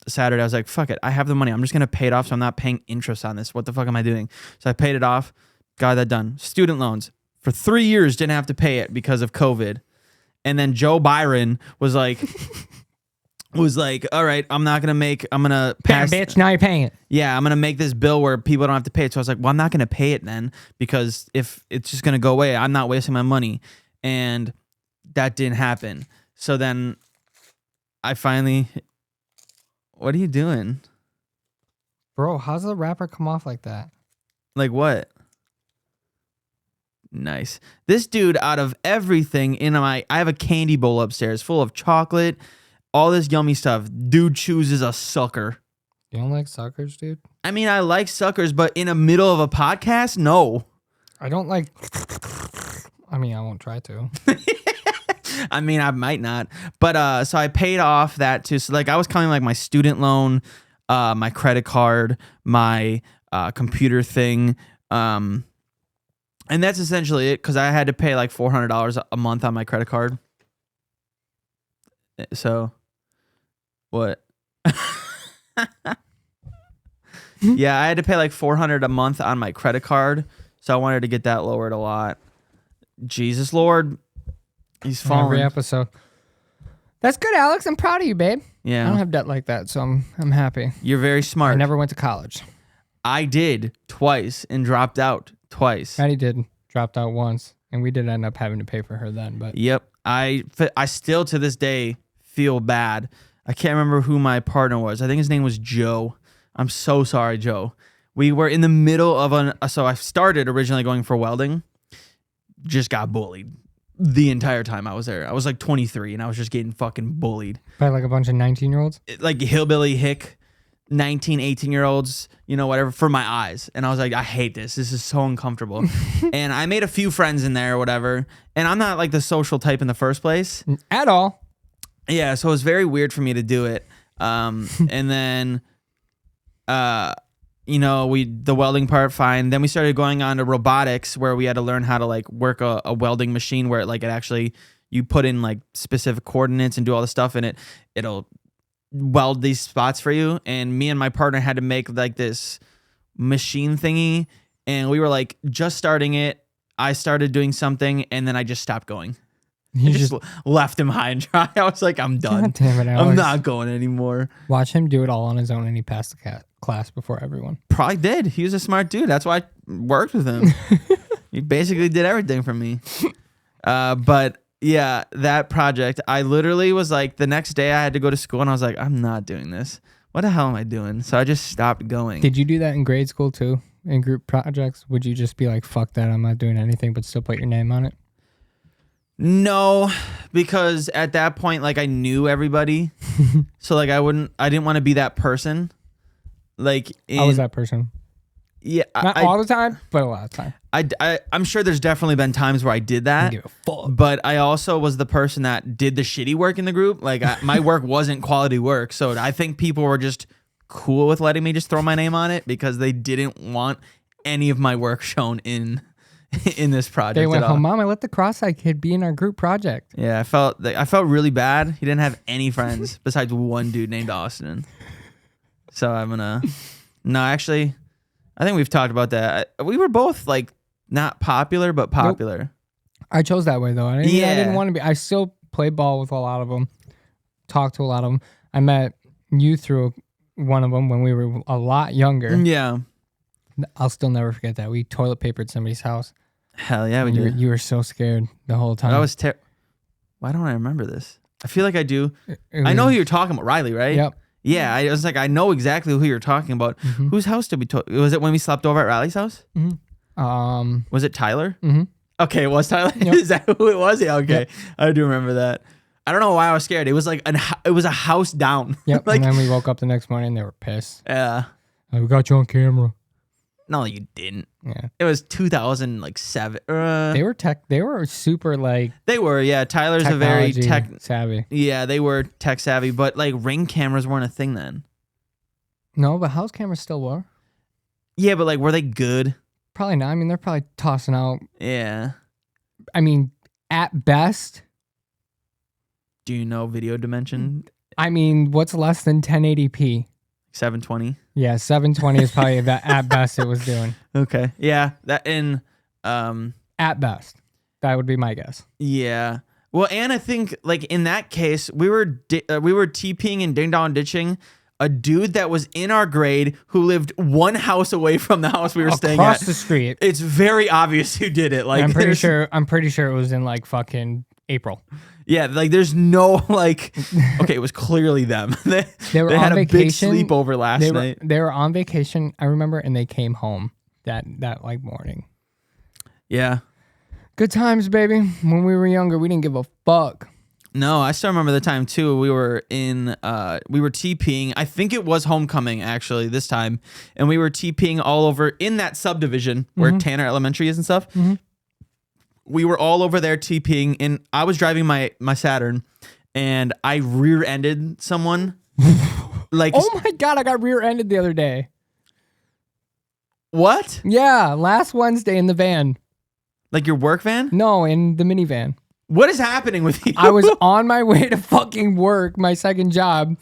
Saturday, I was like, "Fuck it, I have the money. I'm just gonna pay it off, so I'm not paying interest on this. What the fuck am I doing?" So I paid it off, got that done. Student loans for 3 years, didn't have to pay it because of COVID, and then Joe Byron was like. All right, I'm gonna pass. Bam, bitch, now you're paying it. Yeah, I'm gonna make this bill where people don't have to pay it. So I was like, well, I'm not gonna pay it then because if it's just gonna go away, I'm not wasting my money, and that didn't happen. So then I finally, what are you doing, bro? How's the wrapper come off like that? Like what? Nice. This dude, out of everything I have a candy bowl upstairs full of chocolate. All this yummy stuff. Dude chooses a sucker. You don't like suckers, dude? I mean, I like suckers, but in the middle of a podcast, no. I don't like. I mean, I won't try to. I mean, I might not. But so I paid off that too. So like I was counting like my student loan, my credit card, my computer thing. And that's essentially it because I had to pay like $400 a month on my credit card. So. What? Yeah, I had to pay like $400 a month on my credit card, so I wanted to get that lowered a lot. Jesus Lord, he's falling. Every episode. That's good, Alex. I'm proud of you, babe. Yeah, I don't have debt like that, so I'm happy. You're very smart. I never went to college. I did twice and dropped out twice. Maddie did. Dropped out once, and we did end up having to pay for her then. But yep, I still to this day feel bad. I can't remember who my partner was. I think his name was Joe. I'm so sorry, Joe. We were in the middle of so I started originally going for welding. Just got bullied the entire time I was there. I was like 23 and I was just getting fucking bullied. By like a bunch of 19-year-olds? Like hillbilly hick 19, 18-year-olds, whatever, for my eyes. And I was like, I hate this. This is so uncomfortable. And I made a few friends in there or whatever. And I'm not like the social type in the first place. At all. Yeah, so it was very weird for me to do it. And then, the welding part, fine. Then we started going on to robotics where we had to learn how to like work a welding machine where it actually, you put in like specific coordinates and do all the stuff and it'll weld these spots for you. And me and my partner had to make like this machine thingy. And we were like just starting it. I started doing something and then I just stopped going. You just left him high and dry. I was like, I'm done. God damn it, Alex. I'm not going anymore. Watch him do it all on his own and he passed the class before everyone. Probably did. He was a smart dude. That's why I worked with him. He basically did everything for me. But yeah, that project, I literally was like, the next day I had to go to school and I was like, I'm not doing this. What the hell am I doing? So I just stopped going. Did you do that in grade school too? In group projects? Would you just be like, fuck that, I'm not doing anything, but still put your name on it? No, because at that point, like I knew everybody, so like I didn't want to be that person. Like I was that person. Yeah, not all the time, but a lot of time. I'm sure there's definitely been times where I did that, but I also was the person that did the shitty work in the group. Like my work wasn't quality work, so I think people were just cool with letting me just throw my name on it because they didn't want any of my work shown in this project. They went home, Mom, I let the cross-eyed kid be in our group project. Yeah, I felt really bad. He didn't have any friends besides one dude named Austin. So I'm gonna. No, actually, I think we've talked about that. We were both like not popular, but popular. Nope. I chose that way though. I didn't want to be. I still play ball with a lot of them. Talk to a lot of them. I met you through one of them when we were a lot younger. Yeah. I'll still never forget that. We toilet papered somebody's house. Hell yeah, we did. You were so scared the whole time. I was Why don't I remember this? I feel like I do. I know who you're talking about, Riley, right? Yep. Yeah, I was like, I know exactly who you're talking about. Mm-hmm. Whose house did we was it when we slept over at Riley's house? Mm-hmm. Was it Tyler? Mm-hmm. Okay, it was Tyler. Yep. Is that who it was? Yeah, okay. Yep. I do remember that. I don't know why I was scared. It was like it was a house down. Yep. Like, and then we woke up the next morning and they were pissed. Yeah. Like, we got you on camera. No, you didn't. Yeah. It was 2007. They were super like. They were, yeah. Tyler's a very tech savvy. Yeah, they were tech savvy, but like Ring cameras weren't a thing then. No, but house cameras still were. Yeah, but like, were they good? Probably not. I mean, they're probably tossing out. Yeah. I mean, at best. Do you know video dimension? I mean, what's less than 1080p? 720. Yeah, 720 is probably at best it was doing. Okay. Yeah, that in at best. That would be my guess. Yeah. Well, and I think like in that case, we were TPing and ding dong ditching a dude that was in our grade who lived one house away from the house we were staying at. Across the street. It's very obvious who did it. Like I'm pretty sure it was in like fucking April. Yeah, like there's no like. Okay, it was clearly them. they were they on had vacation. a big sleepover last night. They were on vacation, I remember, and they came home that like morning. Yeah. Good times, baby. When we were younger, we didn't give a fuck. No, I still remember the time too. We were TPing. I think it was homecoming actually this time, and we were TPing all over in that subdivision where Tanner Elementary is and stuff. Mm-hmm. We were all over there TPing, and I was driving my Saturn, and I rear-ended someone. Like, oh my god, I got rear-ended the other day. What? Yeah, last Wednesday in the van. Like your work van? No, in the minivan. What is happening with you? I was on my way to fucking work, my second job.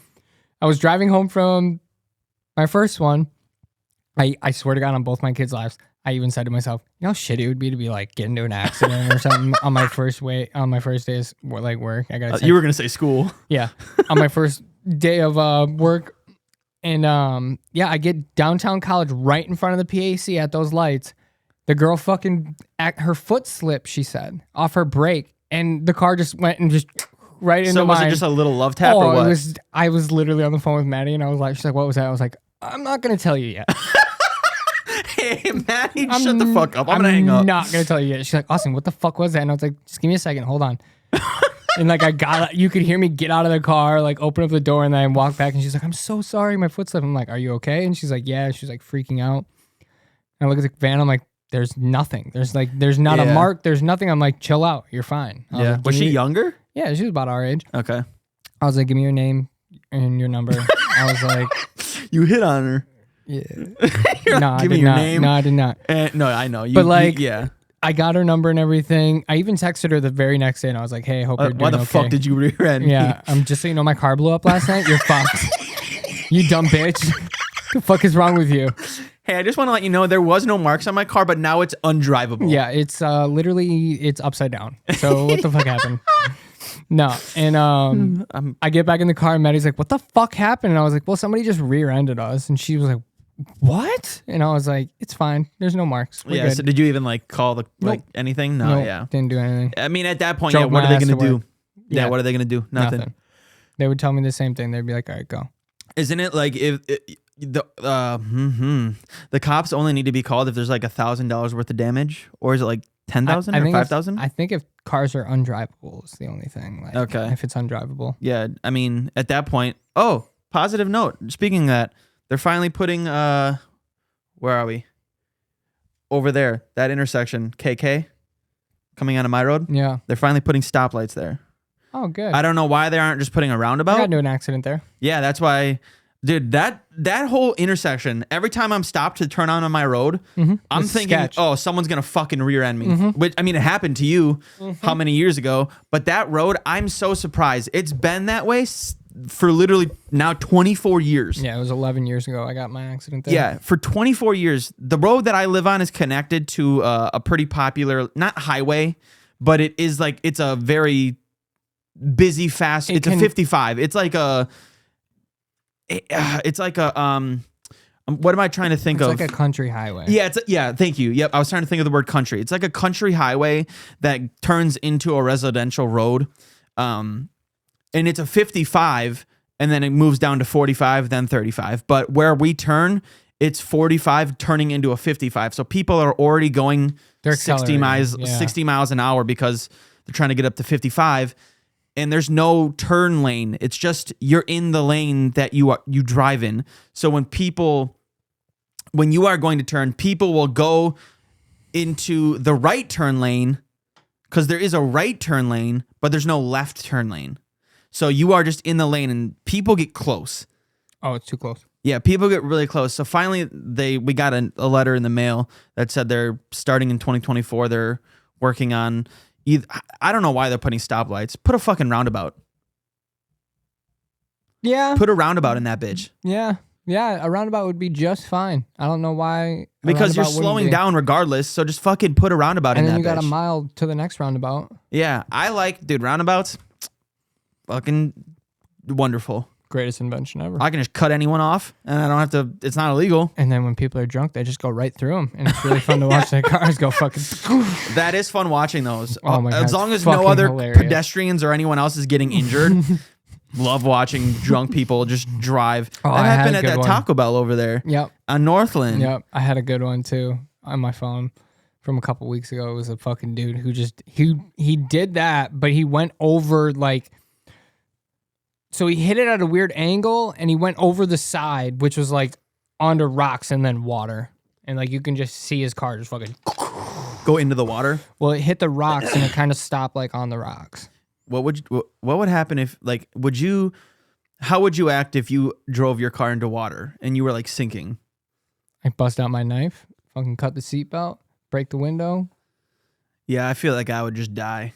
I was driving home from my first one. I swear to God, on both my kids' lives, I even said to myself, you know how shitty it would be to be like get into an accident or something on my first day of like work. I gotta you were gonna say school. Yeah, on my first day of work, and I get downtown college right in front of the PAC at those lights. The girl fucking her foot slipped. She said off her brake, and the car just went and just right into mine. So was it just a little love tap or what? I was literally on the phone with Maddie, and I was like, she's like, what was that? I was like, I'm not gonna tell you yet. Hey, Maddie, shut the fuck up. I'm gonna hang up. I'm not gonna tell you yet. She's like, Austin, what the fuck was that? And I was like, just give me a second, hold on. And like you could hear me get out of the car, like open up the door, and then I walk back, and she's like, I'm so sorry, my foot slipped. I'm like, are you okay? And she's like, yeah. She's like freaking out. And I look at the van, I'm like, there's nothing. There's not a mark. There's nothing. I'm like, chill out. You're fine. Yeah. Like, was she younger? Yeah, she was about our age. Okay. I was like, give me your name and your number. I was like, you hit on her. Yeah. No, give me your name. No, I did not. No, I know. But like, yeah. I got her number and everything. I even texted her the very next day, and I was like, hey, hope you're doing okay. Why the fuck did you rear end me? Yeah, just so you know, my car blew up last night. You're fucked. You dumb bitch. What the fuck is wrong with you? Hey, I just want to let you know there was no marks on my car, but now it's undrivable. Yeah, it's literally it's upside down. So what the fuck happened? No, and I get back in the car, and Maddie's like, "What the fuck happened?" And I was like, "Well, somebody just rear-ended us." And she was like, "What?" And I was like, "It's fine. There's no marks." We're good. So did you even like call the anything? No. Nope, Yeah. Didn't do anything. I mean, at that point, what are they gonna do? Yeah. What are they gonna do? Nothing. They would tell me the same thing. They'd be like, "All right, go." Isn't it like if the cops only need to be called if there's like $1,000 worth of damage, or is it like 10,000 or 5,000? I think if cars are undrivable is the only thing. Like, okay. If it's undrivable. Yeah. I mean, at that point. Oh, positive note. Speaking of that, they're finally putting where are we? Over there, that intersection, KK, coming onto my road. Yeah. They're finally putting stoplights there. Oh, good. I don't know why they aren't just putting a roundabout. I got into an accident there. Yeah, that's why. Dude, that whole intersection, every time I'm stopped to turn on my road, I'm thinking, oh, someone's going to fucking rear end me. Which, I mean, it happened to you how many years ago? But that road, I'm so surprised. It's been that way for literally now 24 years. Yeah, it was 11 years ago I got my accident there. Yeah, for 24 years, the road that I live on is connected to a pretty popular, not highway, but it is like, it's a very busy, fast, it's a 55. It's like a, what am I trying to think of? It's like a country highway. Yeah, thank you. Yep, I was trying to think of the word country. It's like a country highway that turns into a residential road. And it's a 55, and then it moves down to 45, then 35. But where we turn, it's 45 turning into a 55. So people are already going 60 miles an hour because they're trying to get up to 55. And there's no turn lane. It's just you're in the lane that you drive in. So when you are going to turn, people will go into the right turn lane because there is a right turn lane, but there's no left turn lane. So you are just in the lane, and people get close. Oh, it's too close. Yeah, people get really close. So finally, we got a letter in the mail that said they're starting in 2024. They're working on. I don't know why they're putting stoplights. Put a fucking roundabout. Yeah. Put a roundabout in that bitch. Yeah. Yeah, a roundabout would be just fine. I don't know why. Because you're slowing down regardless, so just fucking put a roundabout in that bitch. And then you got a mile to the next roundabout. Yeah, dude, roundabouts, fucking wonderful. Greatest invention ever. I can just cut anyone off, and I don't have to, it's not illegal. And then when people are drunk, they just go right through them, and it's really fun to watch their cars go fucking... That is fun watching those. Oh my God, as long as no other hilarious. Pedestrians or anyone else is getting injured. Love watching drunk people just drive. Oh, that happened at that Taco Bell over there. Yep. On Northland. Yep. I had a good one too on my phone from a couple weeks ago. It was a fucking dude who just he did that, but he went over like, so he hit it at a weird angle and he went over the side, which was like onto rocks and then water. And like you can just see his car just fucking go into the water. Well, it hit the rocks and it kind of stopped like on the rocks. What would happen if, like, how would you act if you drove your car into water and you were like sinking? I bust out my knife, fucking cut the seatbelt, break the window. Yeah, I feel like I would just die.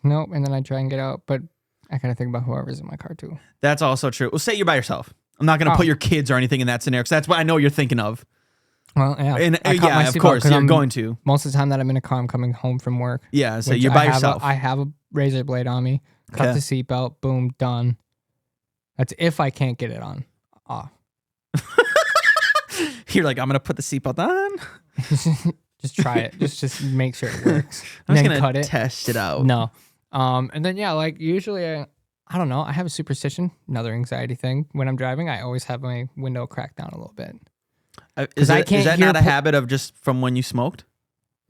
Nope, and then I try and get out, but I kind of think about whoever's in my car too. That's also true. Well, say you're by yourself. I'm not going to put your kids or anything in that scenario because that's what I know you're thinking of. Well, yeah. And yeah, of course, you're going to. Most of the time that I'm in a car, I'm coming home from work. Yeah, so you're by yourself. I have a razor blade on me. Cut the seatbelt. Boom, done. That's if I can't get it on. Off. You're like, I'm going to put the seatbelt on? Just try it. just make sure it works. I'm just going to test it out. No. And then, yeah, like usually, I don't know. I have a superstition, another anxiety thing. When I'm driving, I always have my window cracked down a little bit. Is that not a habit of just from when you smoked?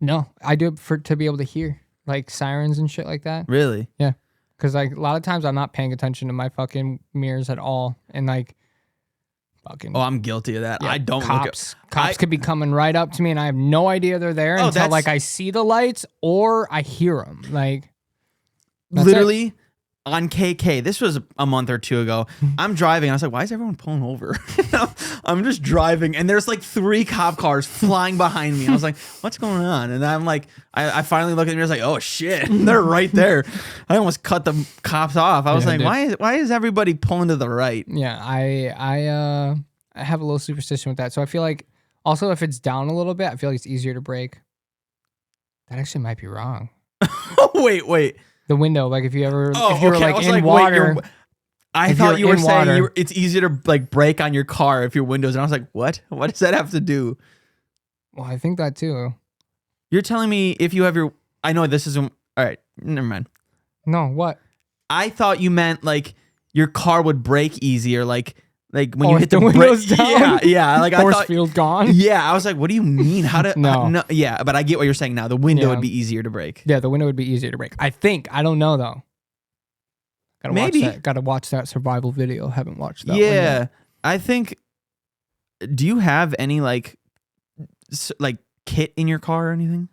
No, I do it to be able to hear like sirens and shit like that. Really? Yeah, because like a lot of times I'm not paying attention to my fucking mirrors at all, and like fucking. Oh, I'm guilty of that. Yeah, I don't. Cops could be coming right up to me, and I have no idea they're there until like I see the lights or I hear them. Like literally. On KK, this was a month or two ago. I'm driving. I was like, why is everyone pulling over? I'm just driving, and there's like 3 cop cars flying behind me. I was like, what's going on? And I'm like, I finally look at me. I was like, oh shit, they're right there. I almost cut the cops off. I was like, why is everybody pulling to the right? Yeah, I have a little superstition with that. So I feel like also if it's down a little bit, I feel like it's easier to brake. That actually might be wrong. Wait. The window, like if you were like in water. I thought you were saying it's easier to like brake on your car if your windows. And I was like, what? What does that have to do? Well, I think that too. You're telling me if you have your, I know this isn't, all right, never mind. No, what? I thought you meant like your car would brake easier, like when you hit the windows down. Yeah. Like force I thought, field gone. Yeah, I was like, what do you mean? How to? No. Yeah, but I get what you're saying now. The window would be easier to brake. Yeah, the window would be easier to brake. I think. I don't know though. Gotta watch that survival video. Haven't watched that. Yeah, one yet. I think. Do you have any like kit in your car or anything?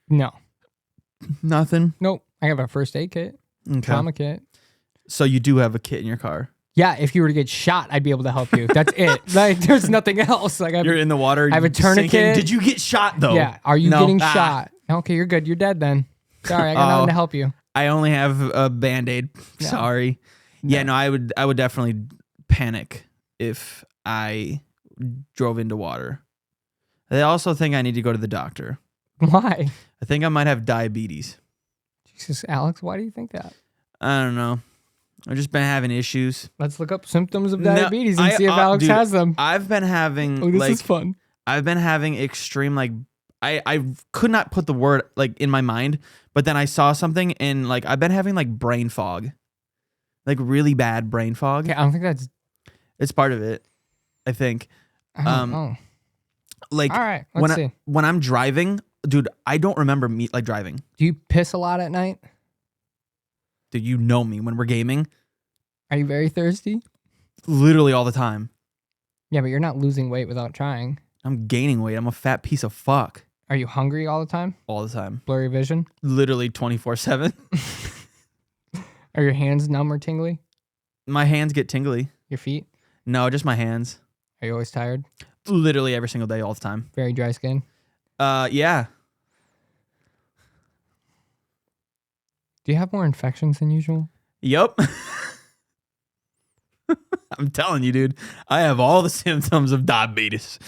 No. Nothing. Nope. I have a first aid kit. Trauma kit. So you do have a kit in your car. Yeah, if you were to get shot, I'd be able to help you. That's it. Like, there's nothing else. Like, you're in the water. I have a tourniquet. Sinking. Did you get shot though? Yeah. Are you getting shot? Okay, you're good. You're dead then. Sorry, I got nothing to help you. I only have a Band-Aid. No. Sorry. Yeah, no, I would definitely panic if I drove into water. I also think I need to go to the doctor. Why? I think I might have diabetes. Jesus, Alex, why do you think that? I don't know. I've just been having issues. Let's look up symptoms of diabetes and see if Alex dude, has them. I've been having Oh, this is fun. I've been having extreme like I could not put the word like in my mind, but then I saw something and like I've been having like brain fog. Like really bad brain fog. Okay, I don't think that's It's part of it, I think. I don't know. Like All right, let's see. When I'm driving, dude, I don't remember me like driving. Do you piss a lot at night? Dude, you know me when we're gaming. Are you very thirsty? Literally all the time. Yeah, but you're not losing weight without trying. I'm gaining weight. I'm a fat piece of fuck. Are you hungry all the time? All the time. Blurry vision? Literally 24/7. Are your hands numb or tingly? My hands get tingly. Your feet? No, just my hands. Are you always tired? Literally every single day, all the time. Very dry skin? Yeah. Do you have more infections than usual? Yup. I'm telling you, dude. I have all the symptoms of diabetes.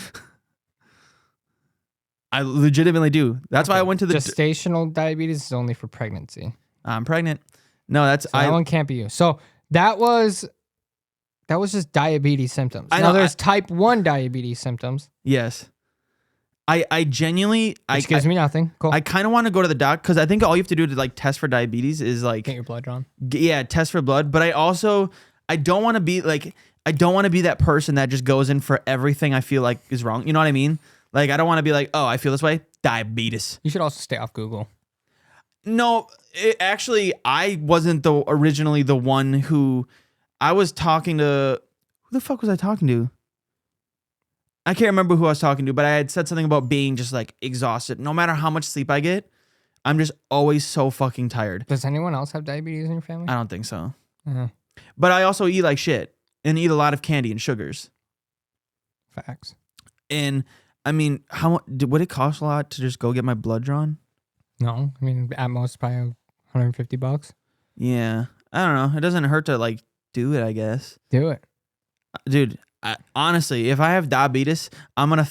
I legitimately do. That's why I went to the gestational diabetes is only for pregnancy. I'm pregnant. No, that's that one can't be you. So that was just diabetes symptoms. Now there's type 1 diabetes symptoms. Yes. I genuinely which gives me nothing. Cool. I kind of want to go to the doc because I think all you have to do to like test for diabetes is like get your blood drawn. Yeah, test for blood. But I don't want to be like that person that just goes in for everything I feel like is wrong. You know what I mean? Like I don't want to be like, oh, I feel this way, diabetes. You should also stay off Google. No, actually, I wasn't originally the one who I was talking to. Who the fuck was I talking to? I can't remember who I was talking to, but I had said something about being just like exhausted. No matter how much sleep I get, I'm just always so fucking tired. Does anyone else have diabetes in your family? I don't think so. Uh-huh. But I also eat like shit and eat a lot of candy and sugars. Facts. And I mean, would it cost a lot to just go get my blood drawn? No, I mean at most probably $150. Yeah, I don't know. It doesn't hurt to like do it, I guess. Do it, dude. Honestly, if I have diabetes, I'm gonna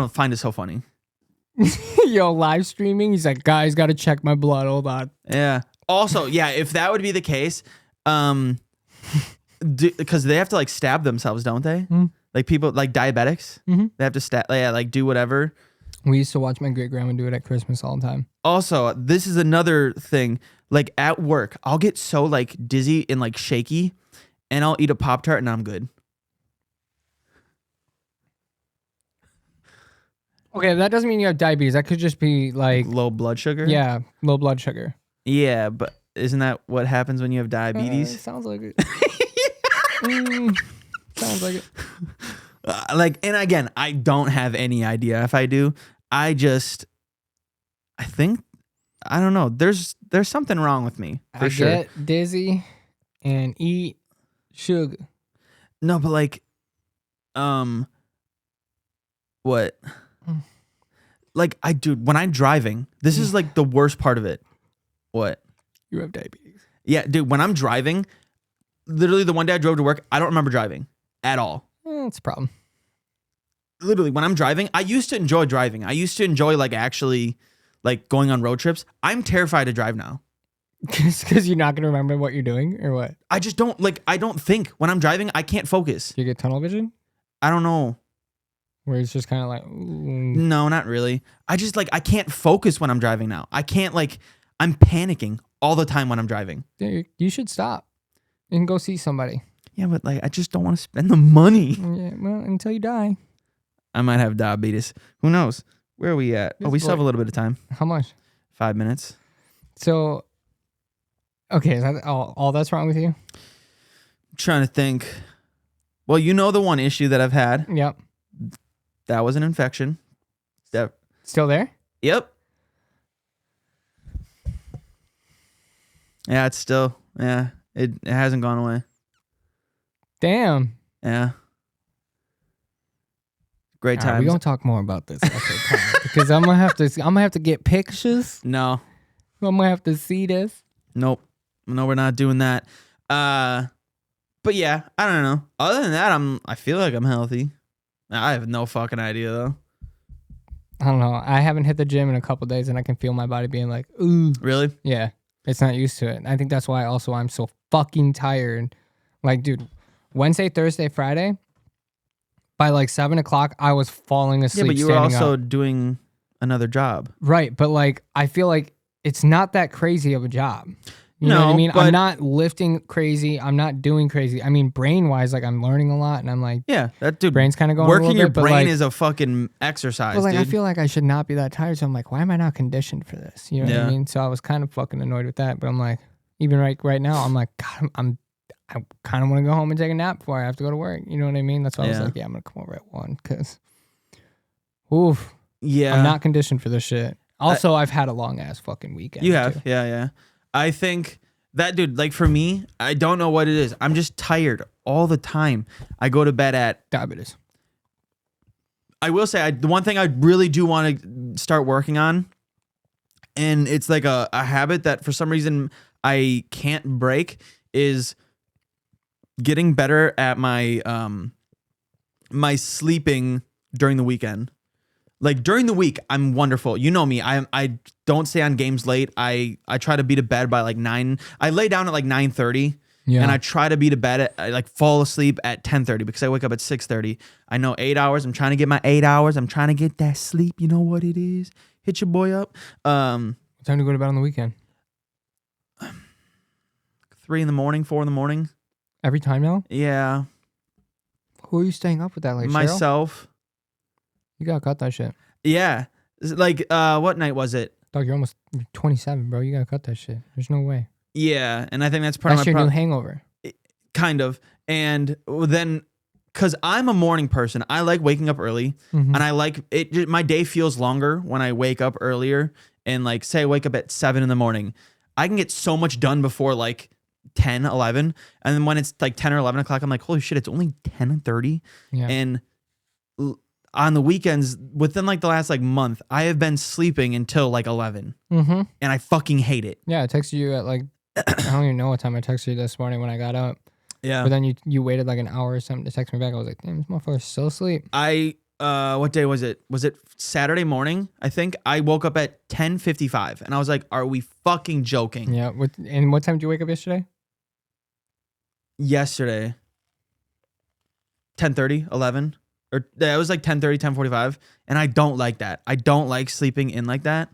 find it so funny. Yo, live streaming. He's like, guys, got to check my blood. Hold on. Yeah. Also, yeah, if that would be the case, because they have to like stab themselves, don't they? Mm. Like people like diabetics, they have to like do whatever. We used to watch my great grandma do it at Christmas all the time. Also, this is another thing. Like at work, I'll get so like dizzy and like shaky, and I'll eat a Pop-Tart and I'm good. Okay, that doesn't mean you have diabetes. That could just be like low blood sugar. Yeah, low blood sugar. Yeah, but isn't that what happens when you have diabetes? Sounds like it. Sounds like it. And again, I don't have any idea if I do. I think, I don't know. There's something wrong with me for sure. Get dizzy and eat sugar. No, but like, what? Like when I'm driving, this is like the worst part of it. What? You have diabetes. Yeah, dude, when I'm driving, literally the one day I drove to work, I don't remember driving at all. It's a problem. Literally, when I'm driving, I used to enjoy driving. I used to enjoy like actually like going on road trips. I'm terrified to drive now. Because you're not going to remember what you're doing or what? I just don't I don't think when I'm driving, I can't focus. You get tunnel vision? I don't know. Where it's just kind of like, ooh. No, not really. I just I can't focus when I'm driving now. I can't I'm panicking all the time when I'm driving. Dude, you should stop and go see somebody. Yeah, but I just don't want to spend the money. Yeah, well, until you die. I might have diabetes. Who knows? Where are we at? We still have a little bit of time. How much? 5 minutes. So, okay, is that all that's wrong with you? I'm trying to think. Well, you know the one issue that I've had. Yep. That was an infection. Still there? Yep. Yeah, it's still, it hasn't gone away. Damn. Yeah. Great times. We're gonna talk more about this because I'm gonna have to get pictures. No. I'm gonna have to see this. Nope. No, we're not doing that. But yeah, I don't know. Other than that, I feel like I'm healthy. I have no fucking idea though. I don't know. I haven't hit the gym in a couple days, and I can feel my body being like, ooh. Really? Yeah, it's not used to it. I think that's why also I'm so fucking tired. Like, dude, Wednesday, Thursday, Friday, by like 7 o'clock, I was falling asleep. Yeah, but you were standing also up. doing another job. Right, but like I feel like it's not that crazy of a job. You know what I No, mean? but- I'm not lifting crazy. I'm not doing crazy. I mean, brain wise, like I'm learning a lot, and I'm like, Yeah, that dude. brain's kind of going a Working little your bit, but, brain like, is a fucking exercise, but like I dude. feel like I should not be that tired. So I'm like, why am I not conditioned for this? You know what Yeah. I mean? So I was kind of fucking annoyed with that. But I'm like, even right now, I'm like, God, I kind of want to go home and take a nap before I have to go to work. You know what I mean? That's why I was Yeah. like, yeah, I'm gonna come over at 1 because, oof, Yeah, I'm not conditioned for this shit. Also, I've had a long ass fucking weekend. You have, too. yeah. I think that, dude, like for me, I don't know what it is. I'm just tired all the time. I go to bed at. Diabetes. I will say, the one thing I really do want to start working on, and it's like a habit that for some reason I can't break, is getting better at my my sleeping during the weekend. Like during the week, I'm wonderful. You know me. I don't stay on games late. I try to be to bed by like 9. I lay down at like 9:30. Yeah. And I try to be to bed at, I like fall asleep at 10:30 because I wake up at 6:30. I know 8 hours. I'm trying to get my 8 hours. I'm trying to get that sleep. You know what it is. Hit your boy up. What time to go to bed on the weekend? 3 in the morning, 4 in the morning. Every time now? Yeah. Who are you staying up with that? Like Cheryl? Myself. You gotta cut that shit. Yeah. Like what night was it? Dog, you're 27, bro. You gotta cut that shit. There's no way. Yeah, and I think that's part That's of my your new hangover. kind of. And then because I'm a morning person, I like waking up early, Mhm. and I like it. My day feels longer when I wake up earlier. And like, say I wake up at 7 in the morning, I can get so much done before like 10, 11. And then when it's like 10 or 11 o'clock, I'm like, holy shit, it's only 10:30. Yeah. And on the weekends, within like the last like month, I have been sleeping until like 11, Mm-hmm. and I fucking hate it. Yeah, I texted you at like, I don't even know what time I texted you this morning when I got up. Yeah. But then you waited like an hour or something to text me back. I was like, damn, this motherfucker's still asleep. What day was it? Was it Saturday morning? I think I woke up at 10:55, and I was like, are we fucking joking? Yeah. And what time did you wake up yesterday? Yesterday. 10:30, 11. Or yeah, it was like 10:30, 10:45. And I don't like that. I don't like sleeping in like that.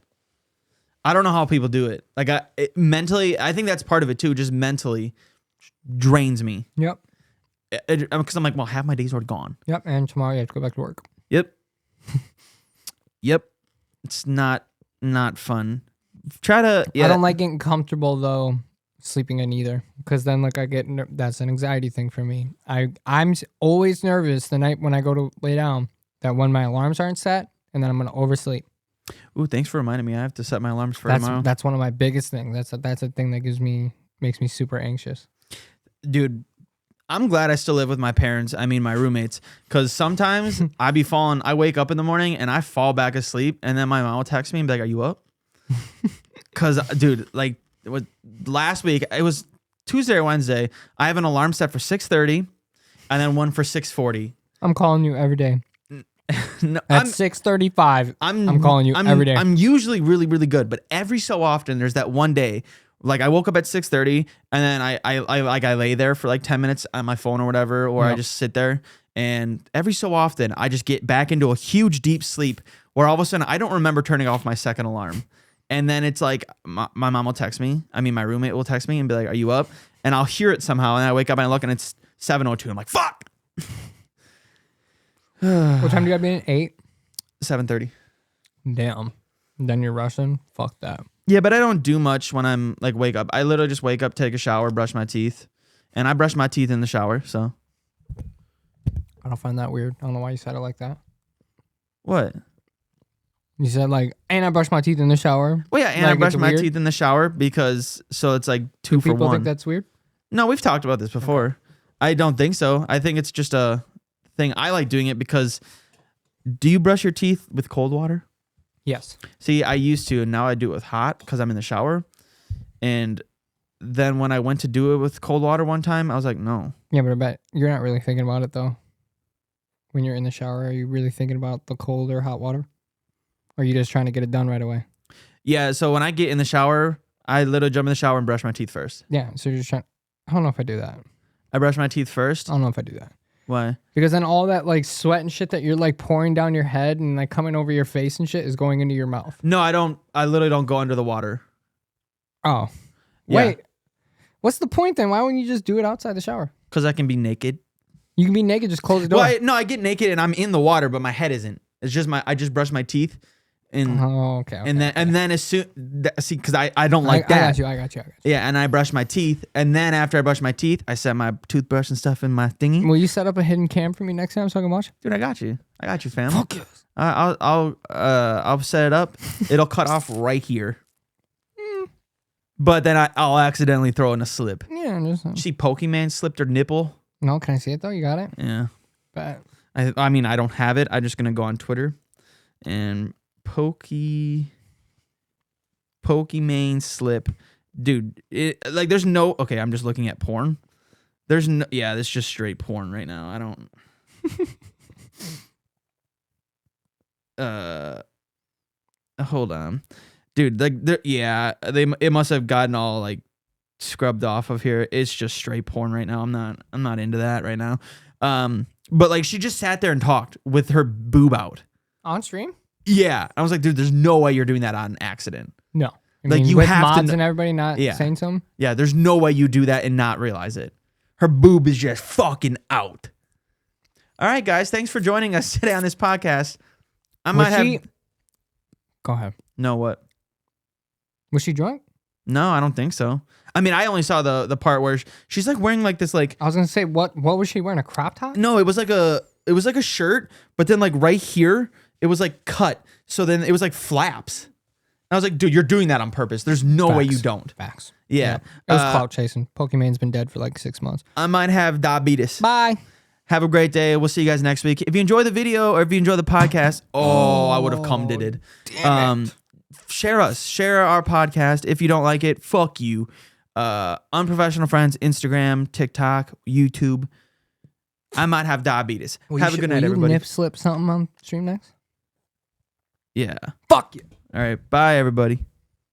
I don't know how people do it. Like mentally, I think that's part of it too. Just mentally drains me. Yep. Because I'm like, well, half my day's already gone. Yep. And tomorrow you have to go back to work. Yep. Yep. It's not fun. Try to. Yeah. I don't like getting comfortable though sleeping in either, because then like I get that's an anxiety thing for me. I'm always nervous the night when I go to lay down that when my alarms aren't set and then I'm gonna oversleep. Ooh, thanks for reminding me. I have to set my alarms for tomorrow. That's one of my biggest things. That's a thing that makes me super anxious. Dude, I'm glad I still live with my parents. I mean, my roommates. Because sometimes I wake up in the morning and I fall back asleep. And then my mom will text me and be like, are you up? Because, dude, like last week, it was Tuesday or Wednesday. I have an alarm set for 6:30 and then one for 6:40. I'm calling you every day. No, At 6:35, I'm calling you every day. I'm usually really, really good. But every so often, there's that one day. Like I woke up at 6:30 and then I lay there for like 10 minutes on my phone or whatever, or I just sit there, and every so often I just get back into a huge deep sleep where all of a sudden I don't remember turning off my second alarm. And then it's like my mom will text me. I mean, my roommate will text me and be like, are you up? And I'll hear it somehow. And I wake up and I look and it's 7:02. I'm like, fuck. What time do you got to be in? 8? 7:30. Damn. Then you're rushing? Fuck that. Yeah, but I don't do much when I'm like wake up. I literally just wake up, take a shower, brush my teeth. And I brush my teeth in the shower, so. I don't find that weird. I don't know why you said it like that. What? You said like, and I brush my teeth in the shower. Well, yeah, and Like, I brush it's my weird? teeth in the shower because, so it's like two for People one. think that's weird? No, we've talked about this before. I don't think so. I think it's just a thing. I like doing it because, do you brush your teeth with cold water? Yes. See, I used to, and now I do it with hot because I'm in the shower. And then when I went to do it with cold water one time, I was like, no. Yeah, but I bet you're not really thinking about it though. When you're in the shower, are you really thinking about the cold or hot water? Or are you just trying to get it done right away? Yeah, so when I get in the shower, I literally jump in the shower and brush my teeth first. Yeah, so you're just trying. I don't know if I do that. I brush my teeth first? I don't know if I do that. Why? Because then all that like sweat and shit that you're like pouring down your head and like coming over your face and shit is going into your mouth. No, I don't. I literally don't go under the water. Oh. Yeah. Wait. What's the point then? Why wouldn't you just do it outside the shower? Because I can be naked. You can be naked, just close the door. Well, I get naked and I'm in the water, but my head isn't. It's just I just brush my teeth, and okay. and then as soon see, because I don't like that. I got you. Yeah, and I brush my teeth, and then after I brush my teeth, I set my toothbrush and stuff in my thingy. Will you set up a hidden cam for me next time so I can watch? Dude, I got you, fam. Fuck yes. I'll set it up. It'll cut off right here. But then I'll accidentally throw in a slip. Yeah, just See, Pokemon slipped her nipple. no. Can I see it though? You got it. Yeah. Bet. I mean, I don't have it. I'm just gonna go on Twitter and Pokemon slip, dude. Like, there's no. Okay, I'm just looking at porn. There's no. Yeah, this is just straight porn right now. I don't. Hold on, dude. Like, it must have gotten all like scrubbed off of here. It's just straight porn right now. I'm not into that right now. But like, she just sat there and talked with her boob out On stream? Yeah, I was like, dude, there's no way you're doing that on accident. No. Like, you with have to mods and everybody not saying something. Yeah, there's no way you do that and not realize it. Her boob is just fucking out. All right, guys, thanks for joining us today on this podcast. Go ahead. No, what? Was she drunk? No, I don't think so. I mean, I only saw the part where she's like wearing like this like. I was gonna say what was she wearing? A crop top? No, it was like a shirt, but then like right here it was like cut. So then it was like flaps. I was like, dude, you're doing that on purpose. There's no way you don't. Facts. Yeah. It was clout chasing. Pokemon's been dead for like 6 months. I might have diabetes. Bye. Have a great day. We'll see you guys next week. If you enjoy the video or if you enjoy the podcast, I would have come did it. Share our podcast. If you don't like it, fuck you. Unprofessional Friends, Instagram, TikTok, YouTube. I might have diabetes. Have a good night, everybody. Will you nip slip something on stream next? Yeah. Fuck you. All right. Bye, everybody.